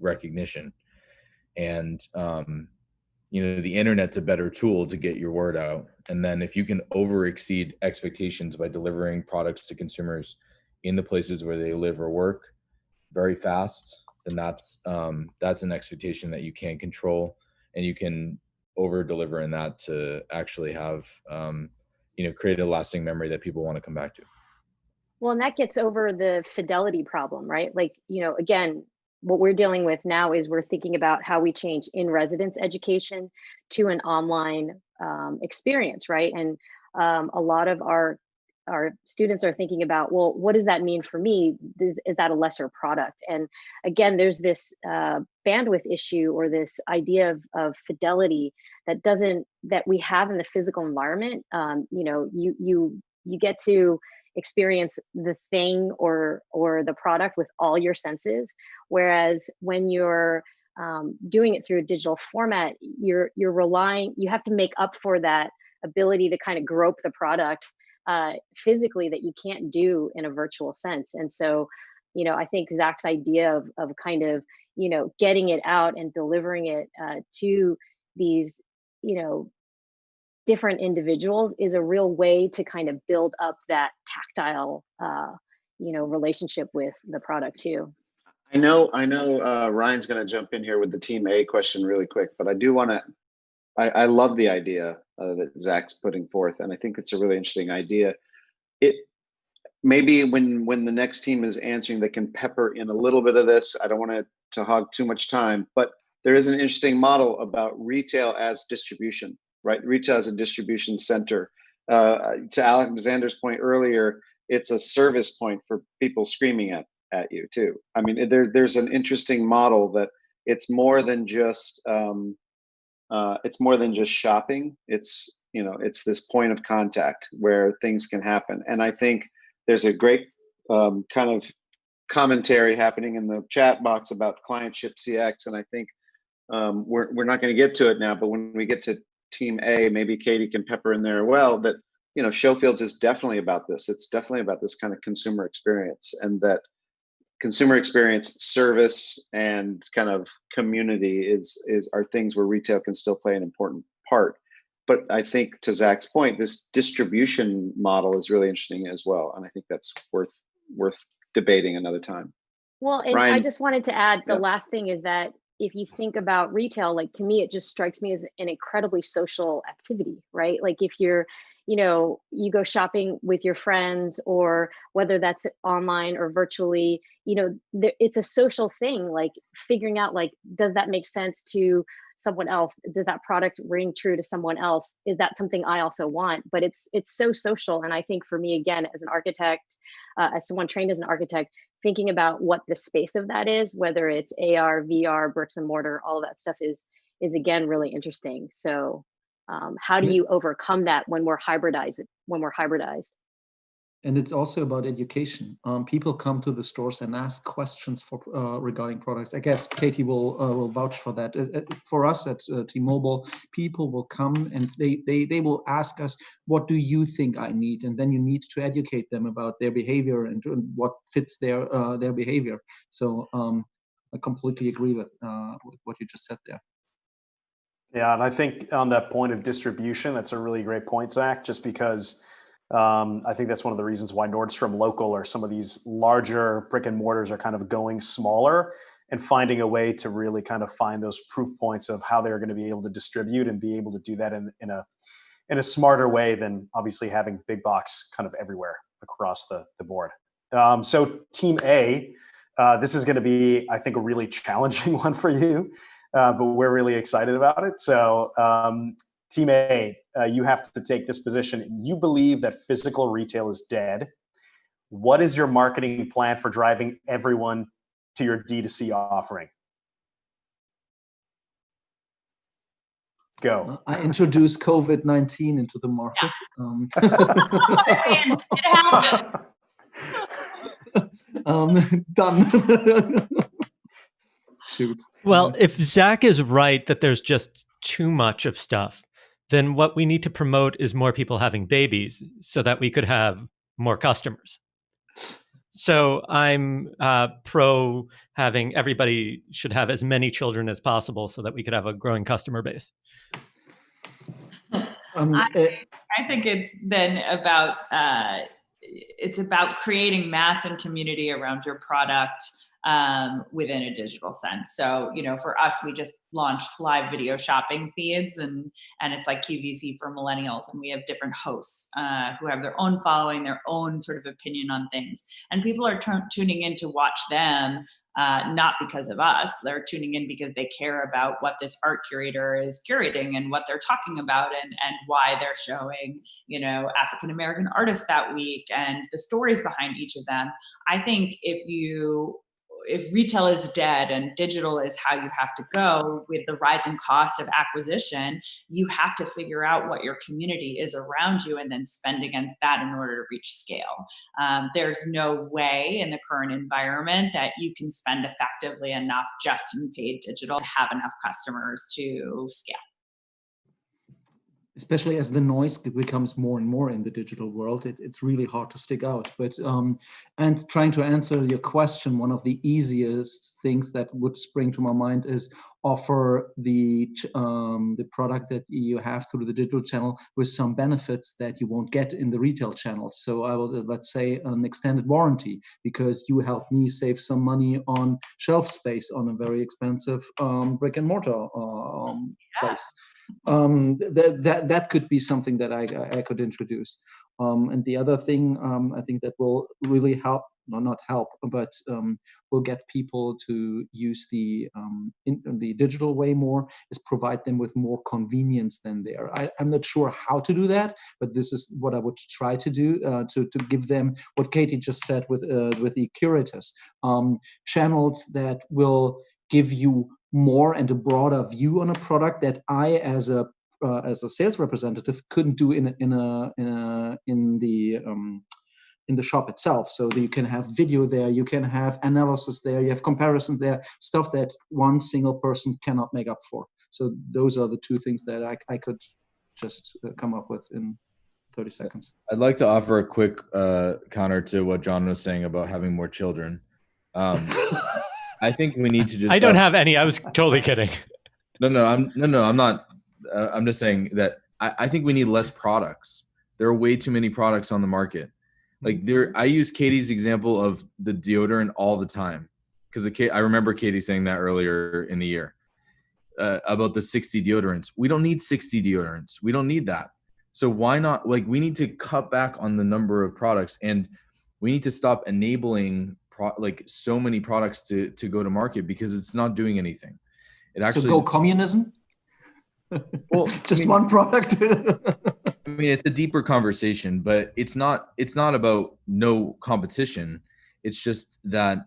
recognition, and the internet's a better tool to get your word out. And then if you can over exceed expectations by delivering products to consumers in the places where they live or work very fast, then that's an expectation that you can control, and you can over deliver in that to actually have create a lasting memory that people want to come back to. Well, and that gets over the fidelity problem, right? Like, again, what we're dealing with now is we're thinking about how we change in-residence education to an online experience, right? And a lot of our students are thinking about, well, what does that mean for me? Is that a lesser product? And again, there's this bandwidth issue, or this idea of fidelity that we have in the physical environment. You get to experience the thing or the product with all your senses, whereas when you're doing it through a digital format, you have to make up for that ability to kind of grope the product physically that you can't do in a virtual sense. And so I think Zach's idea of kind of getting it out and delivering it to these different individuals is a real way to kind of build up that tactile relationship with the product too. I know Ryan's going to jump in here with the Team A question really quick, but I do want to, I love the idea that Zach's putting forth, and I think it's a really interesting idea. It maybe when the next team is answering, they can pepper in a little bit of this. I don't want to hog too much time, but there is an interesting model about retail as distribution, right? Retail as a distribution center. To Alexander's point earlier, it's a service point for people screaming at you too. I mean, there's an interesting model that it's more than just shopping. It's this point of contact where things can happen. And I think there's a great kind of commentary happening in the chat box about clientship CX. And I think we're not going to get to it now, but when we get to Team A, maybe Katie can pepper in there well, that Showfields is definitely about this. It's definitely about this kind of consumer experience, and that consumer experience, service, and kind of community are things where retail can still play an important part. But I think, to Zach's point, this distribution model is really interesting as well, and I think that's worth worth debating another time. Well, and I Ryan? just wanted to add, the Yeah. last thing is that if you think about retail, like to me, it just strikes me as an incredibly social activity, right? Like if you're, you go shopping with your friends, or whether that's online or virtually, it's a social thing, like figuring out, like, does that make sense to someone else? Does that product ring true to someone else? Is that something I also want? But it's so social. And I think for me, again, as an architect, as someone trained as an architect, thinking about what the space of that is, whether it's AR, VR, bricks and mortar, all of that stuff is again really interesting. So how do you overcome that when we're hybridized? And it's also about education. People come to the stores and ask questions for regarding products. I guess Katie will vouch for that. For us at T-Mobile, people will come and they will ask us, "What do you think I need?" And then you need to educate them about their behavior and what fits their behavior. So I completely agree with what you just said there. Yeah, and I think on that point of distribution, that's a really great point, Zach, just because I think that's one of the reasons why Nordstrom Local or some of these larger brick and mortars are kind of going smaller and finding a way to really kind of find those proof points of how they're going to be able to distribute and be able to do that in a smarter way than obviously having big box kind of everywhere across the board. So Team A, this is going to be, I think, a really challenging one for you, but we're really excited about it. So Team A, you have to take this position. You believe that physical retail is dead. What is your marketing plan for driving everyone to your D2C offering? Go. I introduced COVID-19 into the market. It happened. Done. Shoot. Well, if Zach is right that there's just too much of stuff, then what we need to promote is more people having babies so that we could have more customers. So I'm pro having everybody should have as many children as possible so that we could have a growing customer base. I think it's then about creating mass and community around your product within a digital sense. So, for us, we just launched live video shopping feeds, and it's like QVC for millennials, and we have different hosts who have their own following, their own sort of opinion on things, and people are tuning in to watch them, not because of us. They're tuning in because they care about what this art curator is curating and what they're talking about, and why they're showing, African American artists that week and the stories behind each of them. I think if retail is dead and digital is how you have to go with the rising cost of acquisition, you have to figure out what your community is around you and then spend against that in order to reach scale. There's no way in the current environment that you can spend effectively enough just in paid digital to have enough customers to scale. Especially as the noise becomes more and more in the digital world, it's really hard to stick out. But and trying to answer your question, one of the easiest things that would spring to my mind is offer the product that you have through the digital channel with some benefits that you won't get in the retail channel. So I will, let's say, an extended warranty, because you help me save some money on shelf space on a very expensive brick and mortar place. That could be something that I could introduce. And the other thing I think that will really help, not help, but will get people to use the digital way more, is provide them with more convenience than there. I'm not sure how to do that, but this is what I would try to do to give them what Katie just said with the curators, channels that will give you more and a broader view on a product that I, as a sales representative, couldn't do in the shop itself. So that you can have video there, you can have analysis there, you have comparison there, stuff that one single person cannot make up for. So those are the two things that I could just come up with in 30 seconds. I'd like to offer a quick counter to what John was saying about having more children. I think we need to just. I don't have any. I was totally kidding. No, I'm not. I'm just saying that I think we need less products. There are way too many products on the market. Like I use Katie's example of the deodorant all the time because I remember Katie saying that earlier in the year about the 60 deodorants. We don't need 60 deodorants. We don't need that. So why not? Like, we need to cut back on the number of products, and we need to stop enabling so many products to go to market because it's not doing anything. It actually so go communism. Well, just one product. I mean, it's a deeper conversation, but it's not about no competition. It's just that,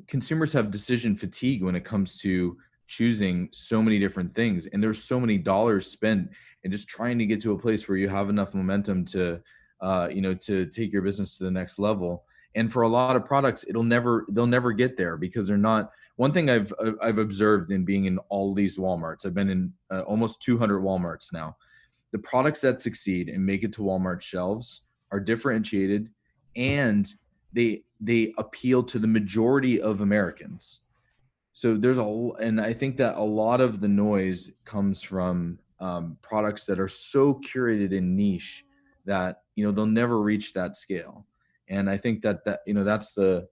consumers have decision fatigue when it comes to choosing so many different things. And there's so many dollars spent in just trying to get to a place where you have enough momentum to take your business to the next level. And for a lot of products, they'll never get there because they're not. One thing I've observed in being in all these Walmarts, I've been in almost 200 Walmarts now. The products that succeed and make it to Walmart shelves are differentiated, and they appeal to the majority of Americans. So and I think that a lot of the noise comes from products that are so curated and niche that they'll never reach that scale. And I think that that's the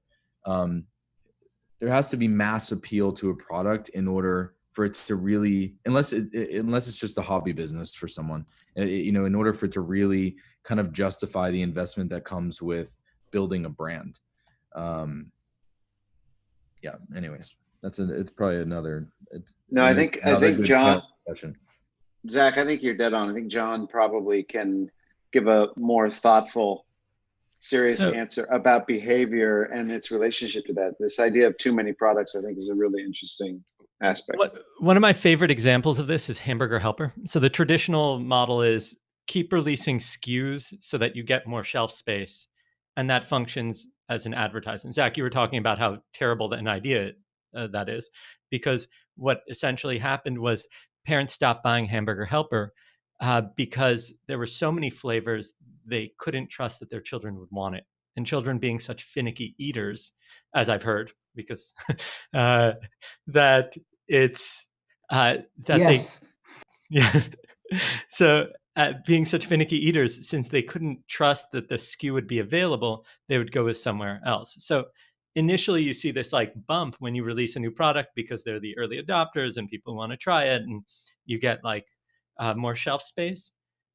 there has to be mass appeal to a product in order for it to really, unless it's just a hobby business for someone, in order for it to really kind of justify the investment that comes with building a brand. Anyways, it's probably another. I think John, Zach, I think you're dead on. I think John probably can give a more thoughtful, serious answer about behavior and its relationship to that. This idea of too many products, I think, is a really interesting aspect. One of my favorite examples of this is Hamburger Helper. So the traditional model is keep releasing SKUs so that you get more shelf space, and that functions as an advertisement. Zach, you were talking about how terrible an idea that is, because what essentially happened was parents stopped buying Hamburger Helper because there were so many flavors they couldn't trust that their children would want it. And children being such finicky eaters, as I've heard, because that it's that yes. So being such finicky eaters, since they couldn't trust that the SKU would be available, they would go with somewhere else. So initially you see this like bump when you release a new product because they're the early adopters and people want to try it, and you get like more shelf space.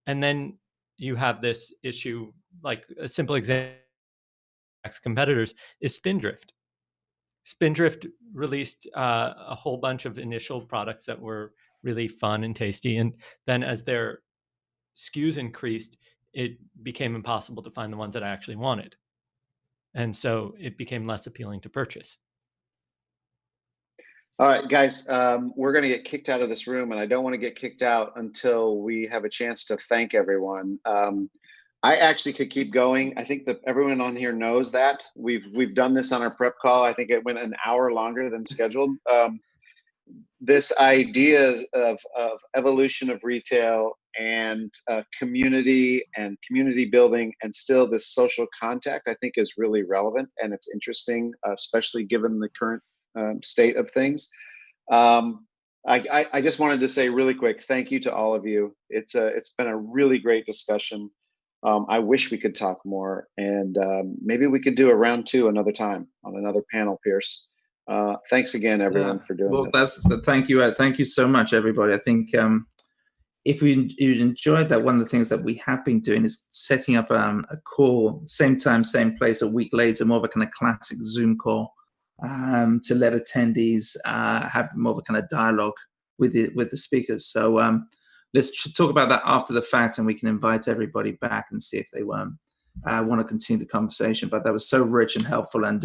And then you have this issue, like a simple example, competitors is Spindrift. Spindrift released a whole bunch of initial products that were really fun and tasty. And then as their SKUs increased, it became impossible to find the ones that I actually wanted. And so it became less appealing to purchase. All right, guys, we're going to get kicked out of this room, and I don't want to get kicked out until we have a chance to thank everyone. I actually could keep going. I think that everyone on here knows that. We've done this on our prep call. I think it went an hour longer than scheduled. This idea of evolution of retail and community and community building, and still this social contact, I think is really relevant, and it's interesting, especially given the current state of things. I just wanted to say really quick, thank you to all of you. It's been a really great discussion. I wish we could talk more, and maybe we could do a round 2 another time on another panel, Pierce. Thanks again, everyone, for doing this. Thank you. Thank you so much, everybody. I think if you enjoyed that, one of the things that we have been doing is setting up a call, same time, same place, a week later, more of a kind of classic Zoom call to let attendees have more of a kind of dialogue with the speakers. So let's talk about that after the fact, and we can invite everybody back and see if they want to continue the conversation. But that was so rich and helpful, and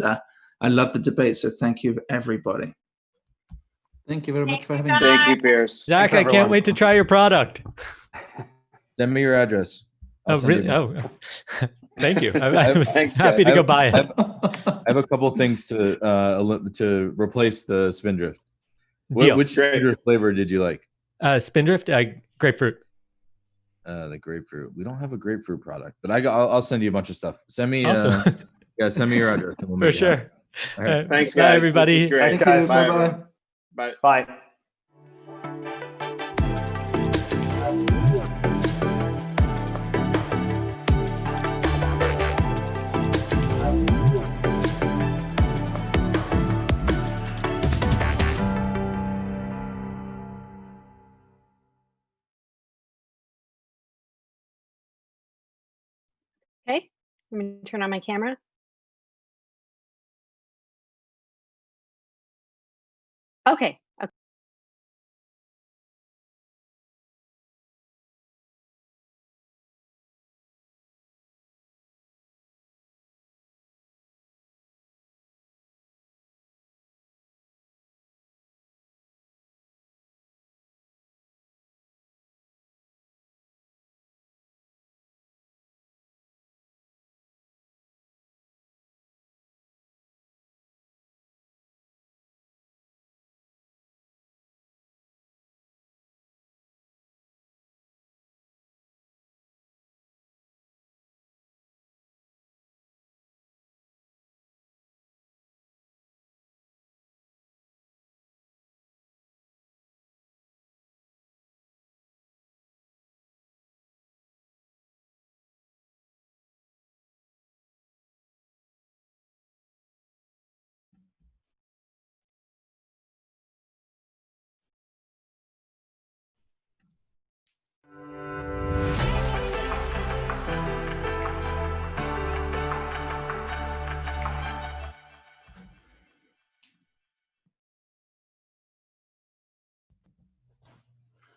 I love the debate. So thank you, everybody. Thank you very much for having me. Thank you, Pierce. Zach, I can't wait to try your product. Send me your address. Oh, really? Oh, thank you. I was happy to go buy it. I have a couple things to replace the Spindrift. Which Spindrift flavor did you like? Spindrift, grapefruit. The grapefruit. We don't have a grapefruit product, but I'll send you a bunch of stuff. Send me Awesome. send me your address. And we'll For sure. All right. Thanks, Bye, guys. everybody. Thanks, guys. Bye. Bye. Bye. Let me turn on my camera. Okay.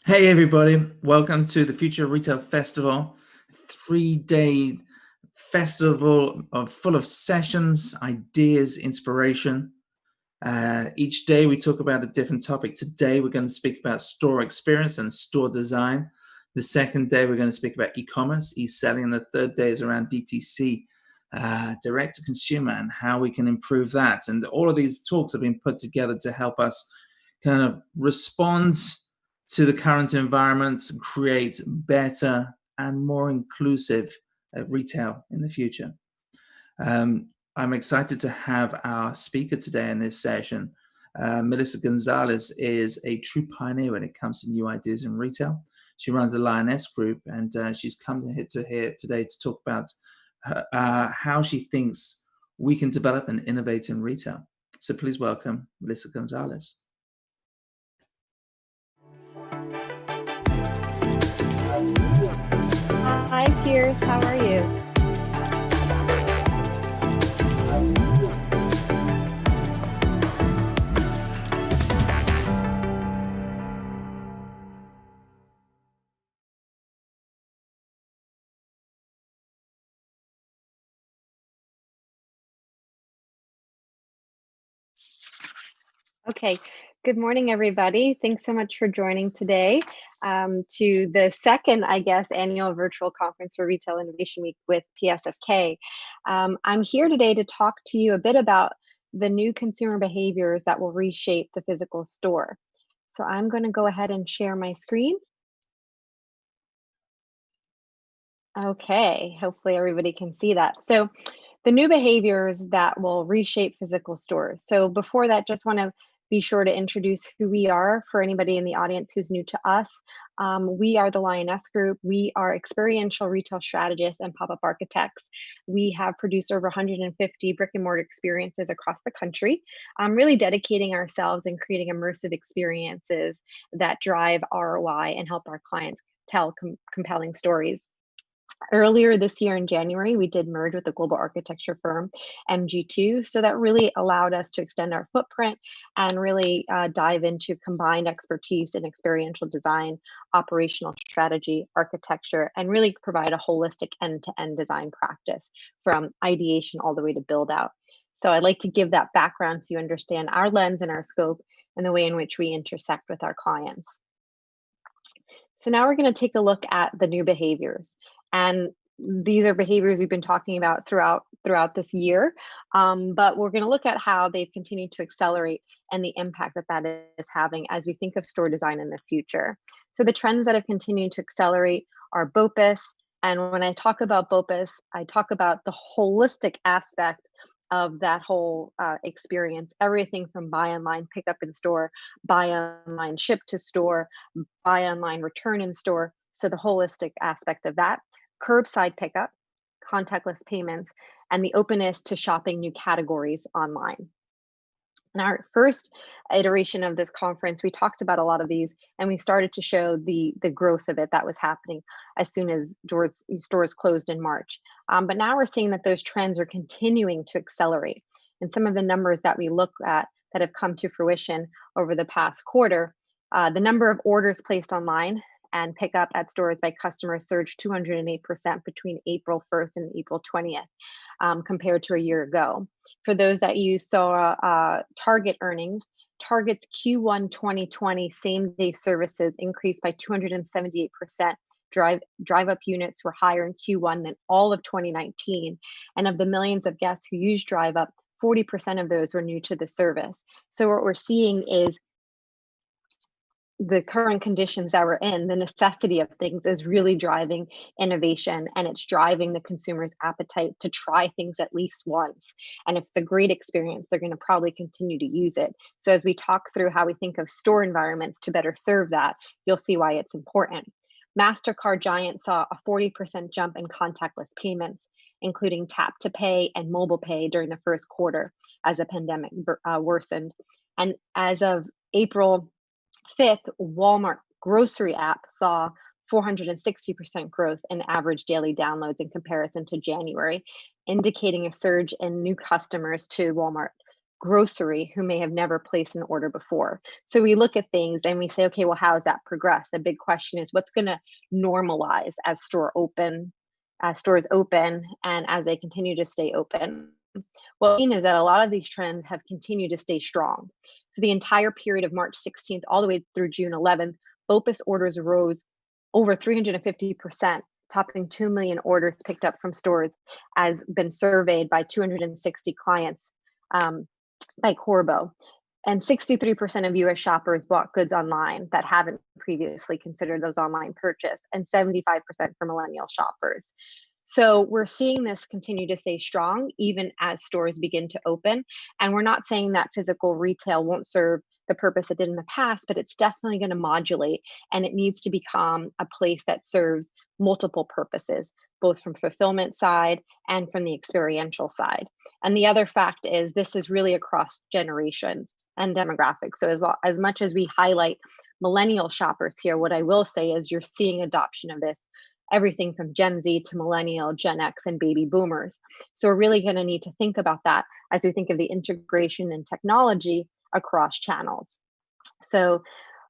Hey everybody, welcome to the Future of Retail Festival, 3-day festival full of sessions, ideas, inspiration. Each day we talk about a different topic. Today we're going to speak about store experience and store design. The second day we're going to speak about e-commerce, e-selling, and the third day is around DTC, direct to consumer, and how we can improve that. And all of these talks have been put together to help us kind of respond to the current environment and create better and more inclusive retail in the future. I'm excited to have our speaker today in this session. Melissa Gonzalez is a true pioneer when it comes to new ideas in retail. She runs the Lioness Group, and she's come to here today to talk about how she thinks we can develop and innovate in retail. So please welcome Melissa Gonzalez. Hi, Piers. How are you? Okay. Good morning, everybody. Thanks so much for joining today to the second, I guess, annual virtual conference for Retail Innovation Week with PSFK. I'm here today to talk to you a bit about the new consumer behaviors that will reshape the physical store. So I'm going to go ahead and share my screen. Okay, hopefully everybody can see that. So the new behaviors that will reshape physical stores. So before that, just want to be sure to introduce who we are for anybody in the audience who's new to us. We are the Lioness Group. We are experiential retail strategists and pop-up architects. We have produced over 150 brick and mortar experiences across the country, really dedicating ourselves and creating immersive experiences that drive ROI and help our clients tell compelling stories. Earlier this year in January, we did merge with the global architecture firm MG2. So that really allowed us to extend our footprint and really dive into combined expertise in experiential design, operational strategy, architecture, and really provide a holistic end-to-end design practice from ideation all the way to build out. So I'd like to give that background so you understand our lens and our scope and the way in which we intersect with our clients. So now we're going to take a look at the new behaviors. And these are behaviors we've been talking about throughout this year, but we're going to look at how they've continued to accelerate and the impact that is having as we think of store design in the future. So the trends that have continued to accelerate are BOPUS. And when I talk about BOPUS, I talk about the holistic aspect of that whole experience, everything from buy online, pick up in store, buy online, ship to store, buy online, return in store. So the holistic aspect of that, curbside pickup, contactless payments, and the openness to shopping new categories online. In our first iteration of this conference, we talked about a lot of these, and we started to show the growth of it that was happening as soon as stores closed in March. But now we're seeing that those trends are continuing to accelerate. And some of the numbers that we look at that have come to fruition over the past quarter, the number of orders placed online and pickup at stores by customers surged 208% between April 1st and April 20th, compared to a year ago. For those that you saw Target earnings, Target's Q1 2020 same-day services increased by 278%. Drive-up units were higher in Q1 than all of 2019. And of the millions of guests who use drive-up, 40% of those were new to the service. So what we're seeing is the current conditions that we're in, the necessity of things is really driving innovation, and it's driving the consumer's appetite to try things at least once. And if it's a great experience, they're going to probably continue to use it. So as we talk through how we think of store environments to better serve that, you'll see why it's important. MasterCard Giant saw a 40% jump in contactless payments, including tap to pay and mobile pay during the first quarter as the pandemic worsened. And as of April 5th, Walmart grocery app saw 460% growth in average daily downloads in comparison to January, indicating a surge in new customers to Walmart grocery who may have never placed an order before. So we look at things and we say, okay, well, how has that progressed? The big question is what's going to normalize as stores open and as they continue to stay open. What we mean is that a lot of these trends have continued to stay strong. For the entire period of March 16th all the way through June 11th, BOPUS orders rose over 350%, topping 2 million orders picked up from stores, as been surveyed by 260 clients by Corbo. And 63% of US shoppers bought goods online that haven't previously considered those online purchase, and 75% for millennial shoppers. So we're seeing this continue to stay strong even as stores begin to open. And we're not saying that physical retail won't serve the purpose it did in the past, but it's definitely going to modulate, and it needs to become a place that serves multiple purposes, both from fulfillment side and from the experiential side. And the other fact is this is really across generations and demographics. So as much as we highlight millennial shoppers here, what I will say is you're seeing adoption of this, everything from Gen Z to millennial, Gen X, and baby boomers. So we're really going to need to think about that as we think of the integration and technology across channels. So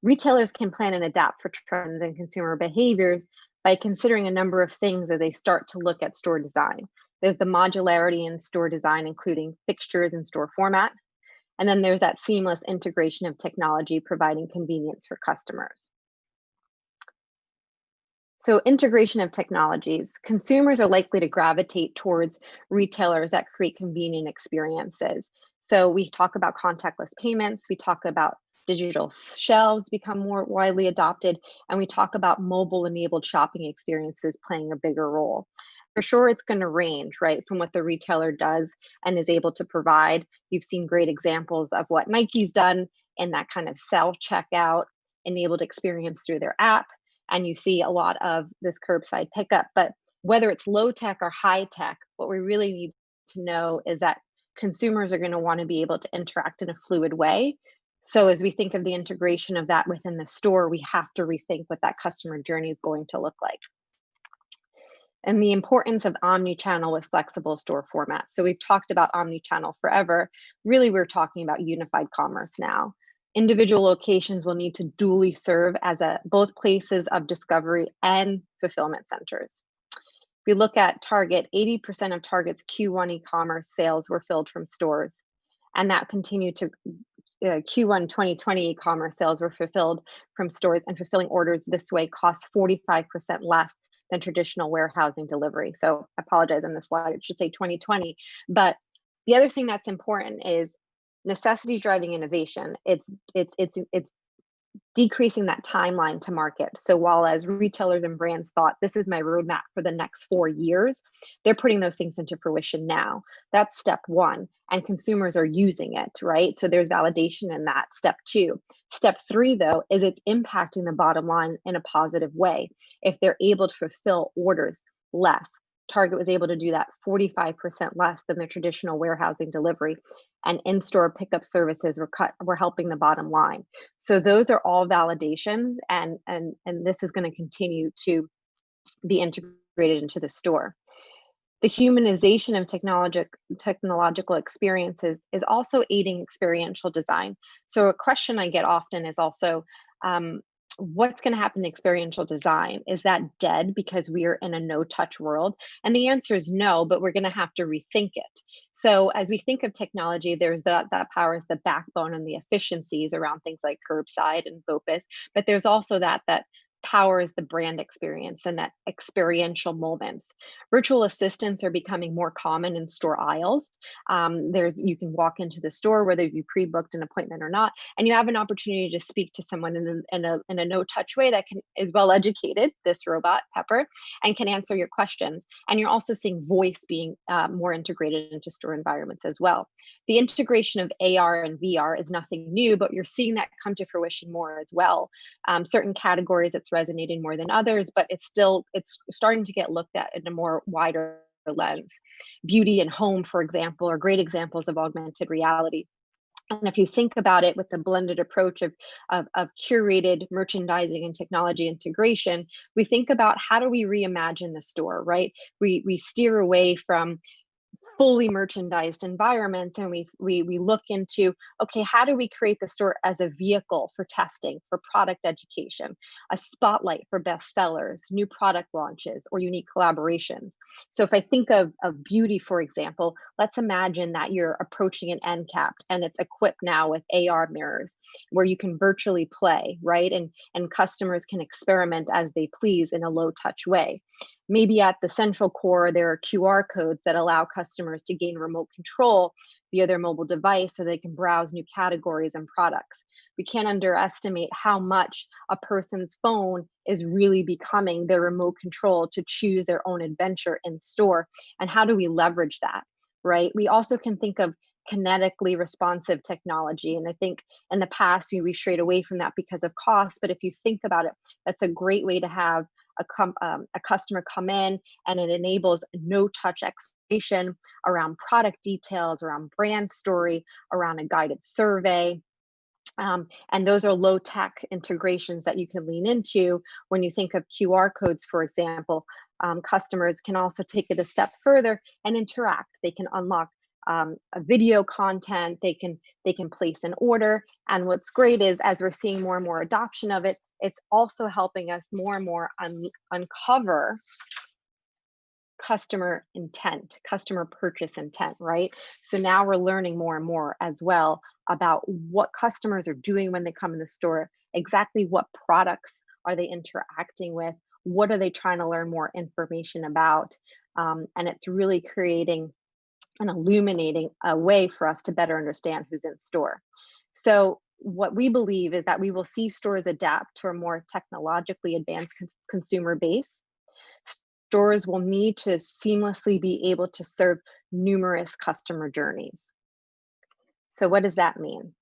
retailers can plan and adapt for trends and consumer behaviors by considering a number of things as they start to look at store design. There's the modularity in store design, including fixtures and store format. And then there's that seamless integration of technology, providing convenience for customers. So integration of technologies, consumers are likely to gravitate towards retailers that create convenient experiences. So we talk about contactless payments, we talk about digital shelves become more widely adopted, and we talk about mobile enabled shopping experiences playing a bigger role. For sure, it's going to range, right, from what the retailer does and is able to provide. You've seen great examples of what Nike's done in that kind of self-checkout enabled experience through their app. And you see a lot of this curbside pickup. But whether it's low tech or high tech, what we really need to know is that consumers are going to want to be able to interact in a fluid way. So as we think of the integration of that within the store, we have to rethink what that customer journey is going to look like. And the importance of omnichannel with flexible store formats. So we've talked about omnichannel forever. Really, we're talking about unified commerce now. Individual locations will need to duly serve as both places of discovery and fulfillment centers. If we look at Target, 80% of Target's Q1 e-commerce sales were filled from stores, and that continued to Q1 2020 e-commerce sales were fulfilled from stores, and fulfilling orders this way costs 45% less than traditional warehousing delivery. So I apologize on the slide, it should say 2020. But the other thing that's important is necessity driving innovation. It's decreasing that timeline to market. So while as retailers and brands thought, this is my roadmap for the next 4 years, they're putting those things into fruition now. That's step one, and consumers are using it, right? So there's validation in that. Step two. Step three, though, is it's impacting the bottom line in a positive way. If they're able to fulfill orders less, Target was able to do that 45% less than their traditional warehousing delivery, and in-store pickup services were helping the bottom line. So those are all validations, and this is going to continue to be integrated into the store. The humanization of technological experiences is also aiding experiential design. So a question I get often is also, what's going to happen to experiential design? Is that dead because we are in a no-touch world? And the answer is no, but we're going to have to rethink it. So as we think of technology, there's that powers the backbone and the efficiencies around things like curbside and BOPUS, but there's also that powers the brand experience and that experiential moments. Virtual assistants are becoming more common in store aisles. You can walk into the store, whether you pre-booked an appointment or not, and you have an opportunity to speak to someone in a no-touch way that is well educated, this robot, Pepper, and can answer your questions. And you're also seeing voice being more integrated into store environments as well. The integration of AR and VR is nothing new, but you're seeing that come to fruition more as well. Certain categories, it's resonating more than others, but it's starting to get looked at in a more wider lens. Beauty and home, for example, are great examples of augmented reality. And if you think about it with the blended approach of curated merchandising and technology integration, we think about how do we reimagine the store, right? We steer away from fully merchandised environments, and we look into, okay, how do we create the store as a vehicle for testing, for product education, a spotlight for best sellers, new product launches, or unique collaborations. So if I think of beauty, for example, let's imagine that you're approaching an end cap and it's equipped now with AR mirrors where you can virtually play, right? And customers can experiment as they please in a low touch way. Maybe at the central core, there are QR codes that allow customers to gain remote control via their mobile device so they can browse new categories and products. We can't underestimate how much a person's phone is really becoming their remote control to choose their own adventure in store. And how do we leverage that, right? We also can think of kinetically responsive technology. And I think in the past, we strayed away from that because of cost. But if you think about it, that's a great way to have a customer come in, and it enables no-touch exploration around product details, around brand story, around a guided survey. And those are low-tech integrations that you can lean into. When you think of QR codes, for example, customers can also take it a step further and interact. They can unlock a video content, they can place an order. And what's great is, as we're seeing more and more adoption of it, it's also helping us more and more uncover customer intent, customer purchase intent, right? So now we're learning more and more as well about what customers are doing when they come in the store, exactly what products are they interacting with, what are they trying to learn more information about, and it's really creating and illuminating a way for us to better understand who's in store. So what we believe is that we will see stores adapt to a more technologically advanced consumer base. Stores will need to seamlessly be able to serve numerous customer journeys. So what does that mean?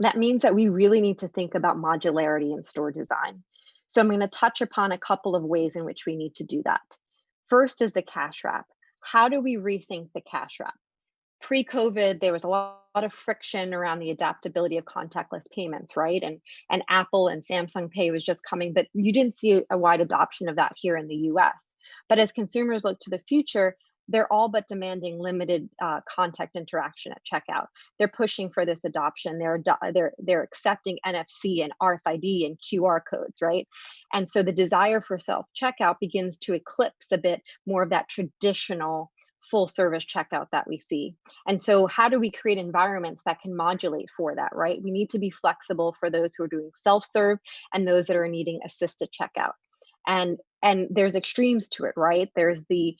That means that we really need to think about modularity in store design. So I'm going to touch upon a couple of ways in which we need to do that. First is the cash wrap. How do we rethink the cash wrap? Pre-COVID, there was a lot of friction around the adaptability of contactless payments, right? And Apple and Samsung Pay was just coming, but you didn't see a wide adoption of that here in the US. But as consumers look to the future, they're all but demanding limited contact interaction at checkout. They're pushing for this adoption. They're accepting NFC and RFID and QR codes, right? And so the desire for self-checkout begins to eclipse a bit more of that traditional full service checkout that we see. And so how do we create environments that can modulate for that, right? We need to be flexible for those who are doing self-serve and those that are needing assisted checkout. And there's extremes to it, right? There's the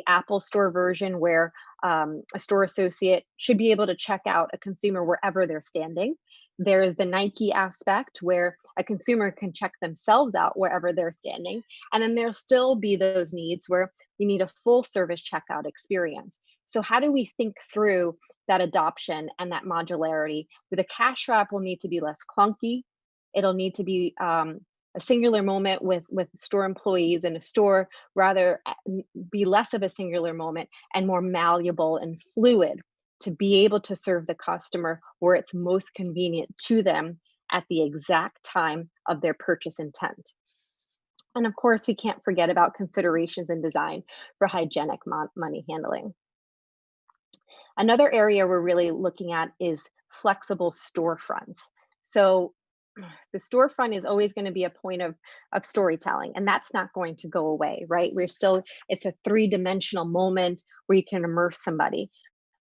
Apple Store version where a store associate should be able to check out a consumer wherever they're standing. There's the Nike aspect where a consumer can check themselves out wherever they're standing. And then there'll still be those needs where we need a full service checkout experience. So how do we think through that adoption and that modularity? The cash wrap will need to be less clunky. It'll need to be a singular moment with store employees in a store, rather be less of a singular moment and more malleable and fluid to be able to serve the customer where it's most convenient to them at the exact time of their purchase intent. And of course, we can't forget about considerations in design for hygienic money handling. Another area we're really looking at is flexible storefronts. So the storefront is always going to be a point of storytelling, and that's not going to go away, right? It's a three-dimensional moment where you can immerse somebody.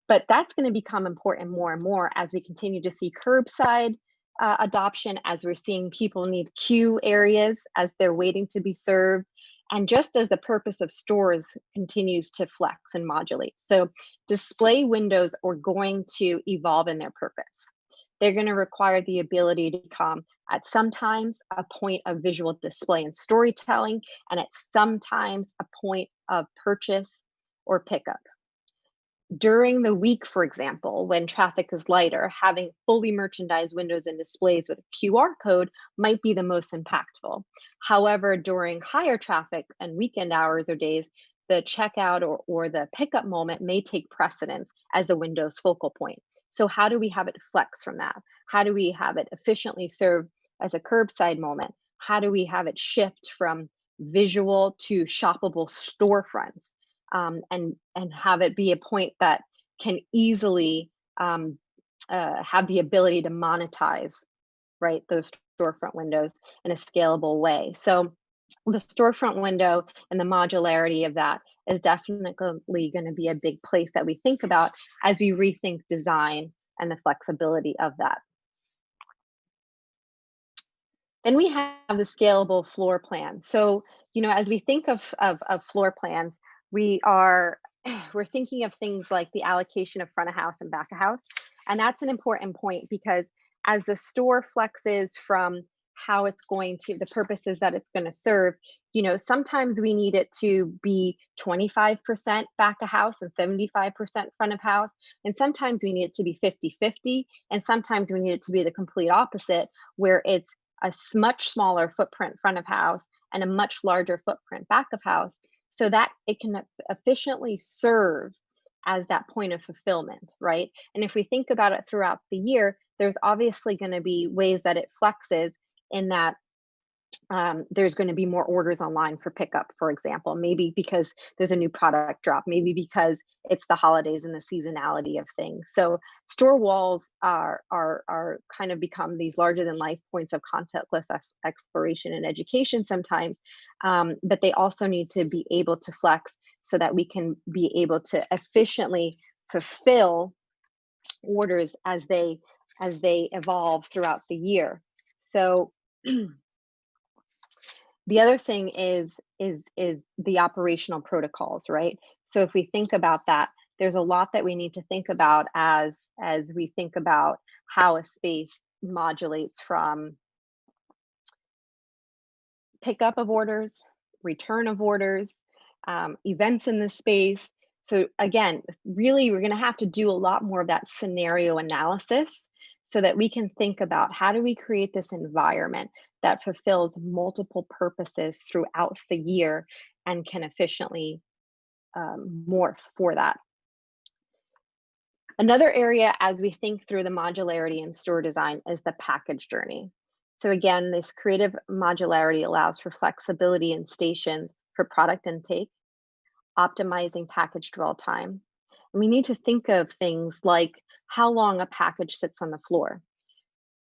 But that's going to become important more and more as we continue to see curbside adoption, as we're seeing people need queue areas as they're waiting to be served, and just as the purpose of stores continues to flex and modulate. So display windows are going to evolve in their purpose. They're going to require the ability to become, at sometimes, a point of visual display and storytelling, and at sometimes a point of purchase or pickup. During the week, for example, when traffic is lighter, having fully merchandised windows and displays with a QR code might be the most impactful. However, during higher traffic and weekend hours or days, the checkout or the pickup moment may take precedence as the window's focal point. So how do we have it flex from that? How do we have it efficiently serve as a curbside moment? How do we have it shift from visual to shoppable storefronts? And have it be a point that can easily have the ability to monetize, right, those storefront windows in a scalable way. So the storefront window and the modularity of that is definitely going to be a big place that we think about as we rethink design and the flexibility of that. Then we have the scalable floor plan. So, as we think of floor plans, we're thinking of things like the allocation of front of house and back of house. And that's an important point because as the store flexes from how it's going to, the purposes that it's going to serve, sometimes we need it to be 25% back of house and 75% front of house. And sometimes we need it to be 50-50. And sometimes we need it to be the complete opposite, where it's a much smaller footprint front of house and a much larger footprint back of house, so that it can efficiently serve as that point of fulfillment, right? And if we think about it throughout the year, there's obviously going to be ways that it flexes in that there's going to be more orders online for pickup, for example, maybe because there's a new product drop, maybe because it's the holidays and the seasonality of things. So store walls are kind of become these larger than life points of contactless exploration and education sometimes, but they also need to be able to flex so that we can be able to efficiently fulfill orders as they evolve throughout the year. So the other thing is the operational protocols, right? So if we think about that, there's a lot that we need to think about as we think about how a space modulates from pickup of orders, return of orders, events in the space. So again, really, we're going to have to do a lot more of that scenario analysis so that we can think about how do we create this environment that fulfills multiple purposes throughout the year and can efficiently morph for that. Another area as we think through the modularity in store design is the package journey. So again, this creative modularity allows for flexibility in stations for product intake, optimizing package dwell time. And we need to think of things like how long a package sits on the floor.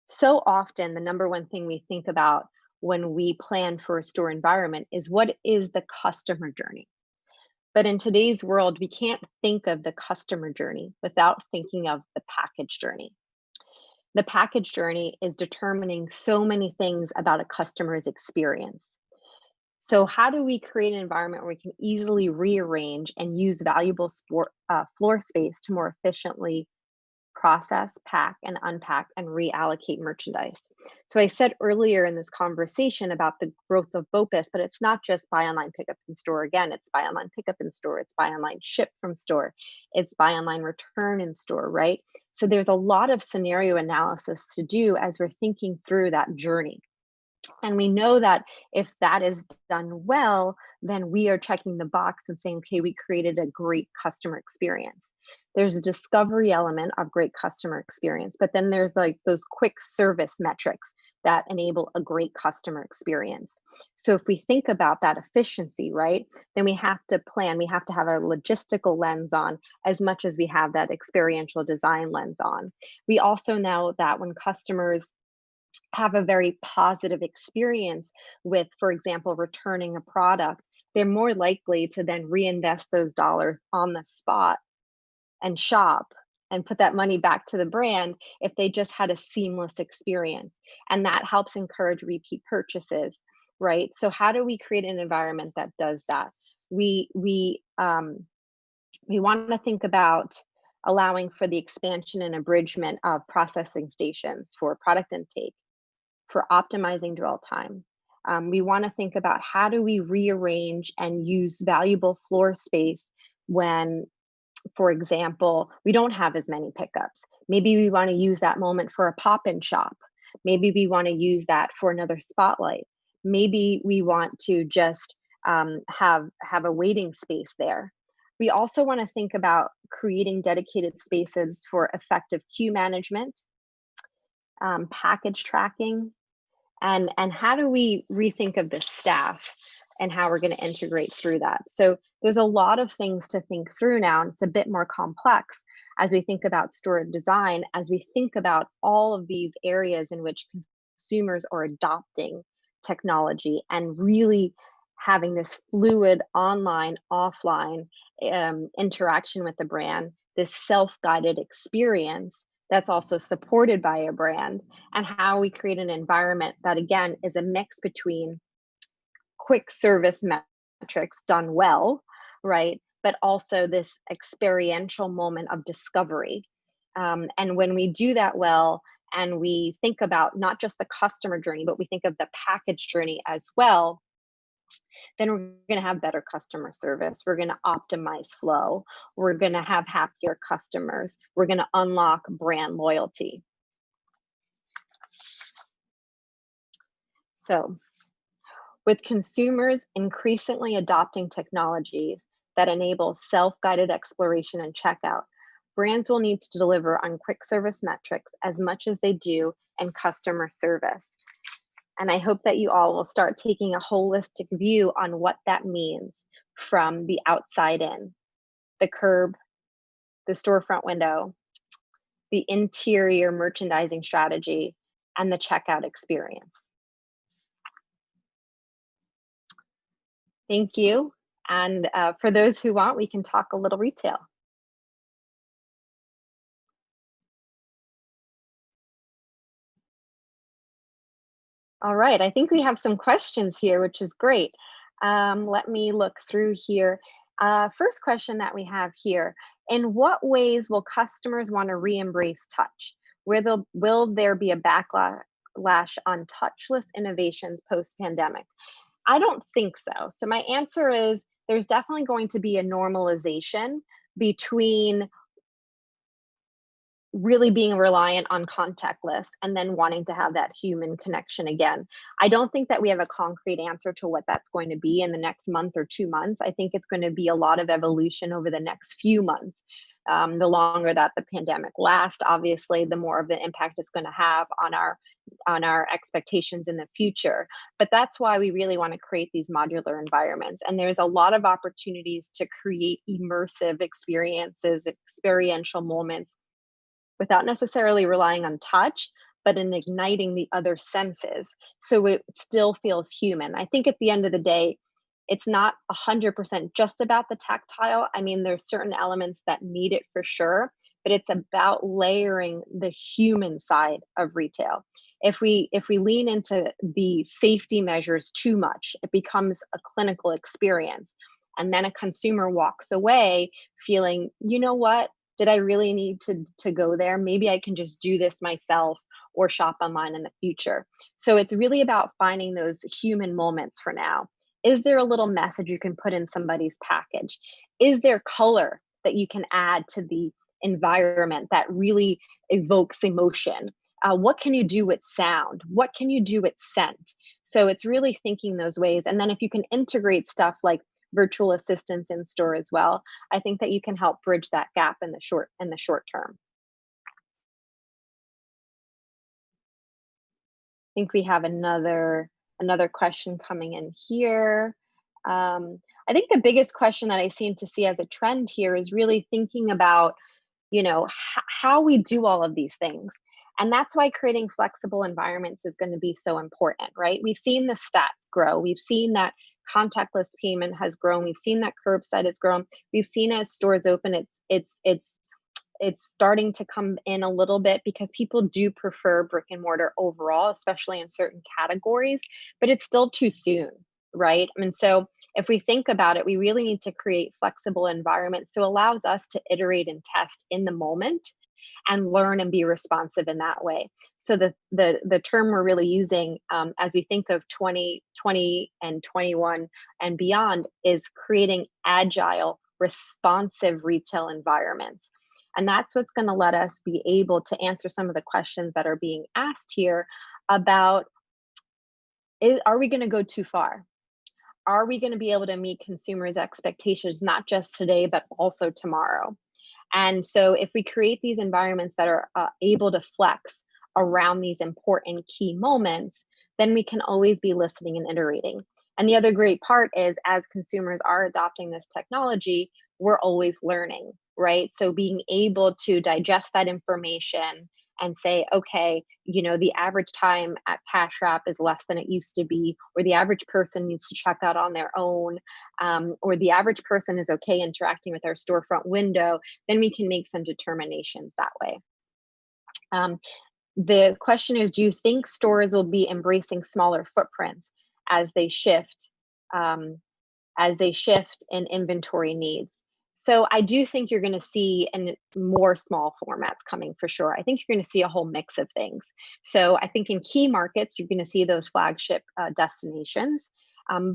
So often, the number one thing we think about when we plan for a store environment is what is the customer journey. But in today's world, we can't think of the customer journey without thinking of the package journey. The package journey is determining so many things about a customer's experience. So how do we create an environment where we can easily rearrange and use valuable floor space to more efficiently process, pack, and unpack and reallocate merchandise? So I said earlier in this conversation about the growth of BOPIS, but it's not just buy online, pick up in store. Again, it's buy online, pick up in store. It's buy online, ship from store. It's buy online, return in store, right? So there's a lot of scenario analysis to do as we're thinking through that journey. And we know that if that is done well, then we are checking the box and saying, okay, we created a great customer experience. There's a discovery element of great customer experience, but then there's like those quick service metrics that enable a great customer experience. So if we think about that efficiency, right, then we have to plan, we have to have a logistical lens on as much as we have that experiential design lens on. We also know that when customers have a very positive experience with, for example, returning a product, they're more likely to then reinvest those dollars on the spot and shop and put that money back to the brand if they just had a seamless experience. And that helps encourage repeat purchases, right? So how do we create an environment that does that? We want to think about allowing for the expansion and abridgment of processing stations for product intake, for optimizing dwell time. We want to think about how do we rearrange and use valuable floor space when, for example, we don't have as many pickups. Maybe we want to use that moment for a pop-in shop. Maybe we want to use that for another spotlight. Maybe we want to just have a waiting space there. We also want to think about creating dedicated spaces for effective queue management, package tracking, and how do we rethink of the staff and how we're going to integrate through that. So there's a lot of things to think through now, and it's a bit more complex as we think about store design, as we think about all of these areas in which consumers are adopting technology and really having this fluid online, offline interaction with the brand, this self-guided experience that's also supported by a brand, and how we create an environment that, again, is a mix between quick service metrics done well, right? But also this experiential moment of discovery. And when we do that well, and we think about not just the customer journey, but we think of the package journey as well, then we're going to have better customer service. We're going to optimize flow. We're going to have happier customers. We're going to unlock brand loyalty. So, with consumers increasingly adopting technologies that enable self-guided exploration and checkout, brands will need to deliver on quick service metrics as much as they do in customer service. And I hope that you all will start taking a holistic view on what that means from the outside in, the curb, the storefront window, the interior merchandising strategy, and the checkout experience. Thank you. And for those who want, we can talk a little retail. All right, I think we have some questions here, which is great. Let me look through here. First question that we have here: in what ways will customers want to re-embrace touch? Will there be a backlash on touchless innovations post-pandemic? I don't think so. So my answer is there's definitely going to be a normalization between really being reliant on contactless and then wanting to have that human connection again. I don't think that we have a concrete answer to what that's going to be in the next month or 2 months. I think it's going to be a lot of evolution over the next few months. The longer that the pandemic lasts, obviously, the more of the impact it's going to have on our expectations in the future. But that's why we really want to create these modular environments. And there's a lot of opportunities to create immersive experiences, experiential moments, without necessarily relying on touch, but in igniting the other senses. So it still feels human. I think at the end of the day, it's not 100% just about the tactile. I mean, there's certain elements that need it for sure, but it's about layering the human side of retail. If we lean into the safety measures too much, it becomes a clinical experience. And then a consumer walks away feeling, you know what? Did I really need to go there? Maybe I can just do this myself or shop online in the future. So it's really about finding those human moments for now. Is there a little message you can put in somebody's package? Is there color that you can add to the environment that really evokes emotion? What can you do with sound? What can you do with scent? So it's really thinking those ways. And then if you can integrate stuff like virtual assistants in store as well, I think that you can help bridge that gap in the short term. I think we have another question coming in here. I think the biggest question that I seem to see as a trend here is really thinking about, how we do all of these things. And that's why creating flexible environments is going to be so important, right? We've seen the stats grow. We've seen that contactless payment has grown. We've seen that curbside has grown. We've seen as stores open, it's starting to come in a little bit because people do prefer brick and mortar overall, especially in certain categories, but it's still too soon, right? And so if we think about it, we really need to create flexible environments so it allows us to iterate and test in the moment and learn and be responsive in that way. So the term we're really using as we think of 2020 and 21 and beyond is creating agile, responsive retail environments. And that's what's going to let us be able to answer some of the questions that are being asked here about, are we going to go too far? Are we going to be able to meet consumers' expectations, not just today, but also tomorrow? And so if we create these environments that are able to flex around these important key moments, then we can always be listening and iterating. And the other great part is as consumers are adopting this technology, we're always learning, right? So being able to digest that information and say, okay, the average time at cash wrap is less than it used to be, or the average person needs to check out on their own, or the average person is okay interacting with our storefront window, then we can make some determinations that way. The question is, do you think stores will be embracing smaller footprints as they shift in inventory needs? So I do think you're going to see more small formats coming for sure. I think you're going to see a whole mix of things. So I think in key markets, you're going to see those flagship destinations,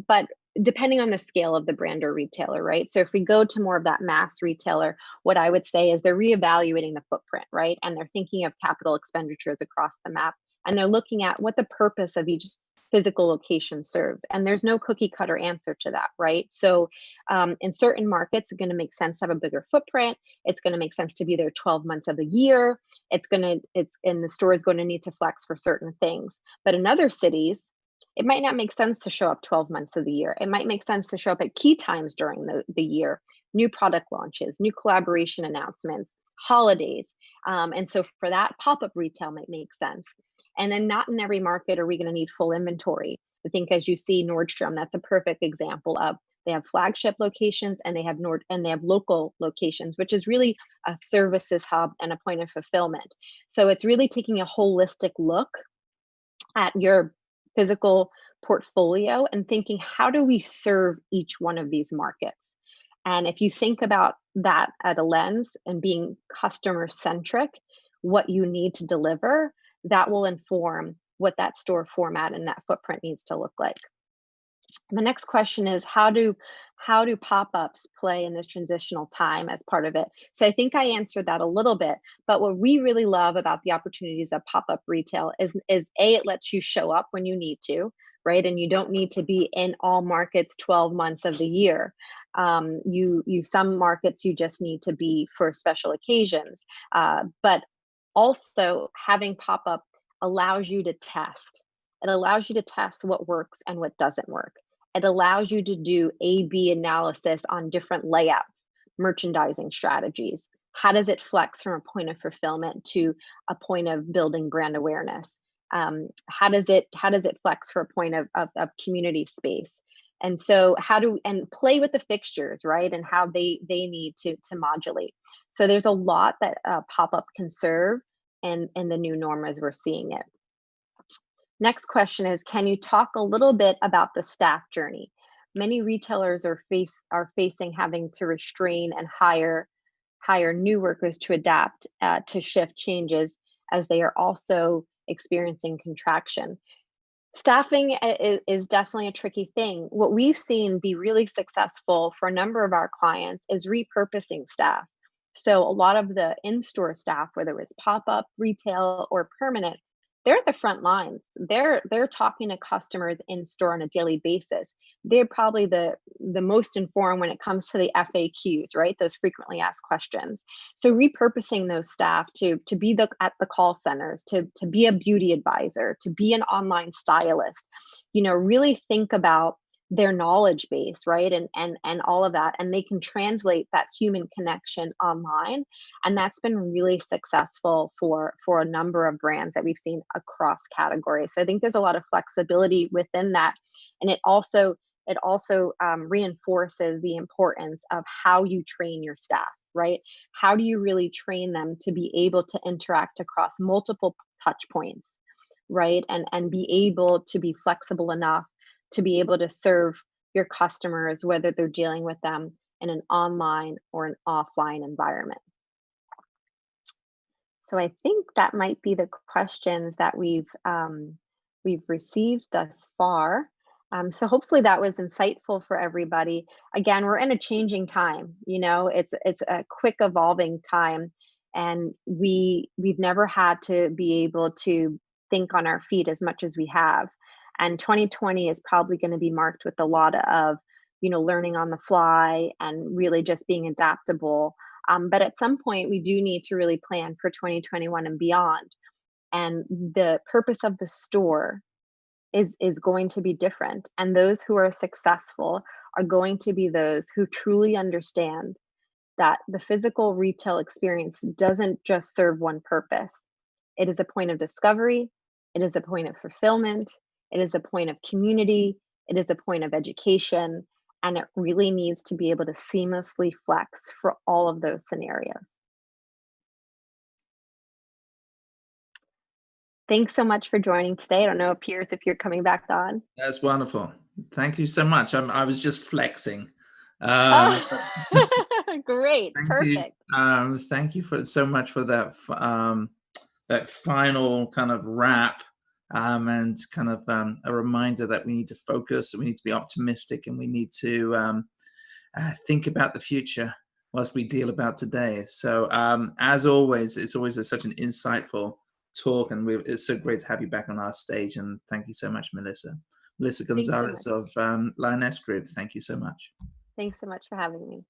but depending on the scale of the brand or retailer, right? So if we go to more of that mass retailer, what I would say is they're reevaluating the footprint, right? And they're thinking of capital expenditures across the map, and they're looking at what the purpose of each physical location serves. And there's no cookie cutter answer to that, right? So in certain markets, it's going to make sense to have a bigger footprint. It's going to make sense to be there 12 months of the year. And the store is going to need to flex for certain things. But in other cities, it might not make sense to show up 12 months of the year. It might make sense to show up at key times during the year, new product launches, new collaboration announcements, holidays. And so for that, pop-up retail might make sense. And then not in every market are we going to need full inventory. I think as you see Nordstrom, that's a perfect example of, they have flagship locations and they have local locations, which is really a services hub and a point of fulfillment. So it's really taking a holistic look at your physical portfolio and thinking, how do we serve each one of these markets? And if you think about that at a lens and being customer centric, what you need to deliver, that will inform what that store format and that footprint needs to look like. The next question is, how do pop-ups play in this transitional time as part of it? So I think I answered that a little bit, but what we really love about the opportunities of pop-up retail is it lets you show up when you need to, right? And you don't need to be in all markets 12 months of the year. Some markets you just need to be for special occasions, but also having pop-up allows you to test. It allows you to test what works and what doesn't work. It allows you to do A/B analysis on different layouts, merchandising strategies. How does it flex from a point of fulfillment to a point of building brand awareness? How does it flex for a point of community space? And so and play with the fixtures, right? And how they need to modulate. So there's a lot that pop-up can serve in the new norm as we're seeing it. Next question is, can you talk a little bit about the staff journey? Many retailers are facing having to restrain and hire new workers to adapt to shift changes as they are also experiencing contraction. Staffing is definitely a tricky thing. What we've seen be really successful for a number of our clients is repurposing staff. So a lot of the in-store staff, whether it's pop-up, retail, or permanent, they're at the front lines. They're talking to customers in store on a daily basis. They're probably the most informed when it comes to the FAQs, right? Those frequently asked questions. So repurposing those staff to be at the call centers, to be a beauty advisor, to be an online stylist, really think about their knowledge base, right? And all of that. And they can translate that human connection online. And that's been really successful for a number of brands that we've seen across categories. So I think there's a lot of flexibility within that. And it also reinforces the importance of how you train your staff, right? How do you really train them to be able to interact across multiple touch points, right? And be able to be flexible enough to be able to serve your customers, whether they're dealing with them in an online or an offline environment. So I think that might be the questions that we've received thus far. So hopefully that was insightful for everybody. Again, we're in a changing time. It's a quick evolving time, and we've never had to be able to think on our feet as much as we have. And 2020 is probably going to be marked with a lot of, learning on the fly and really just being adaptable. But at some point, we do need to really plan for 2021 and beyond. And the purpose of the store is going to be different. And those who are successful are going to be those who truly understand that the physical retail experience doesn't just serve one purpose. It is a point of discovery. It is a point of fulfillment. It is a point of community. It is a point of education. And it really needs to be able to seamlessly flex for all of those scenarios. Thanks so much for joining today. I don't know, Piers, if you're coming back on. That's wonderful. Thank you so much. I was just flexing. Great. Perfect. Thank you so much for that that final kind of wrap, and kind of a reminder that we need to focus, and we need to be optimistic, and we need to think about the future whilst we deal about today. So as always, it's always such an insightful talk, and it's so great to have you back on our stage. And thank you so much, Melissa. Melissa Gonzalez of Lioness Group. Thank you so much. Thanks so much for having me.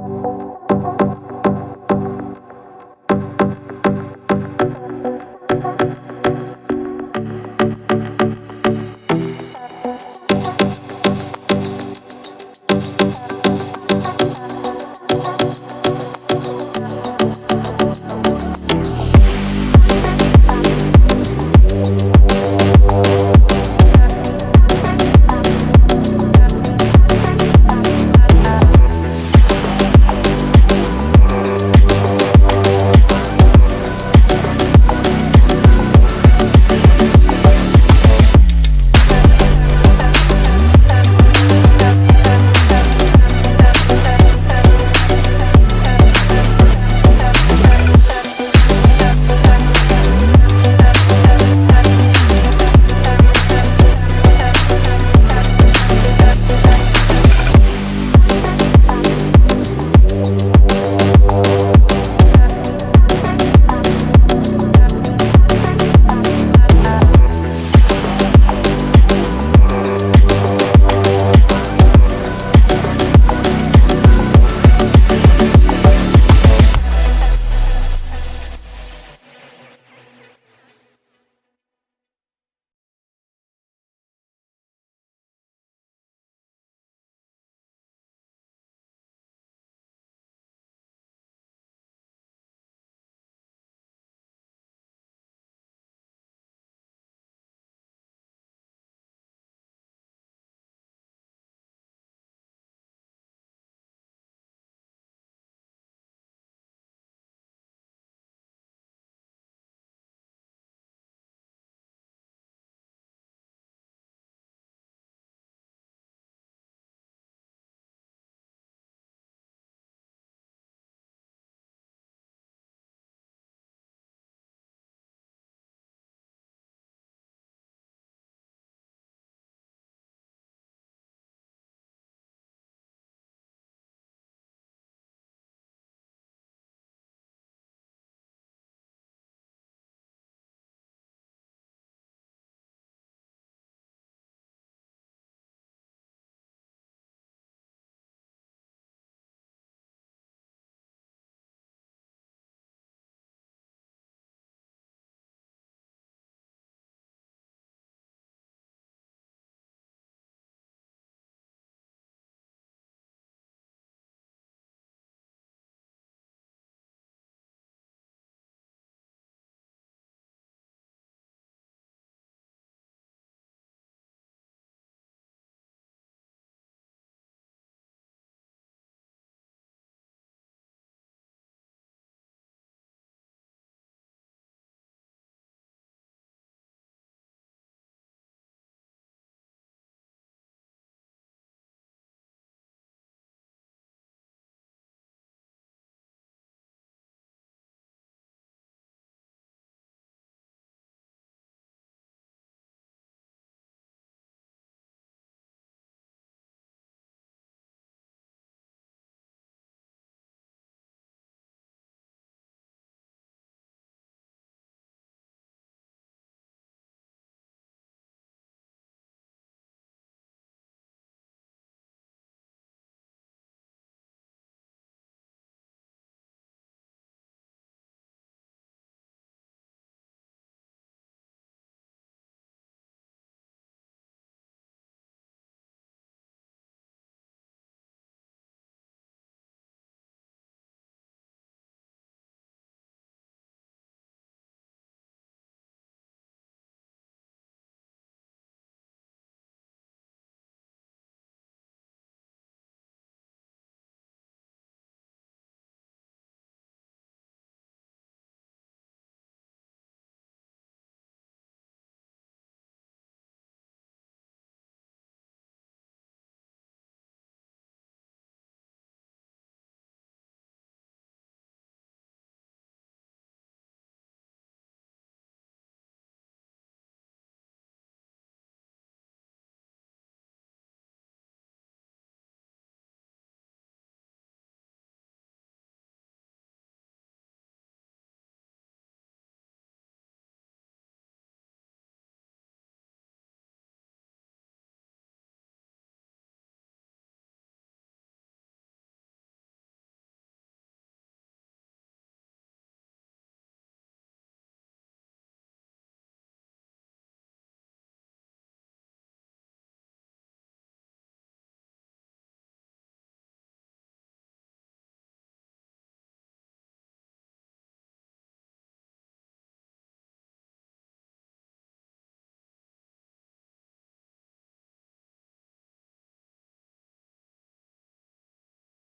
you.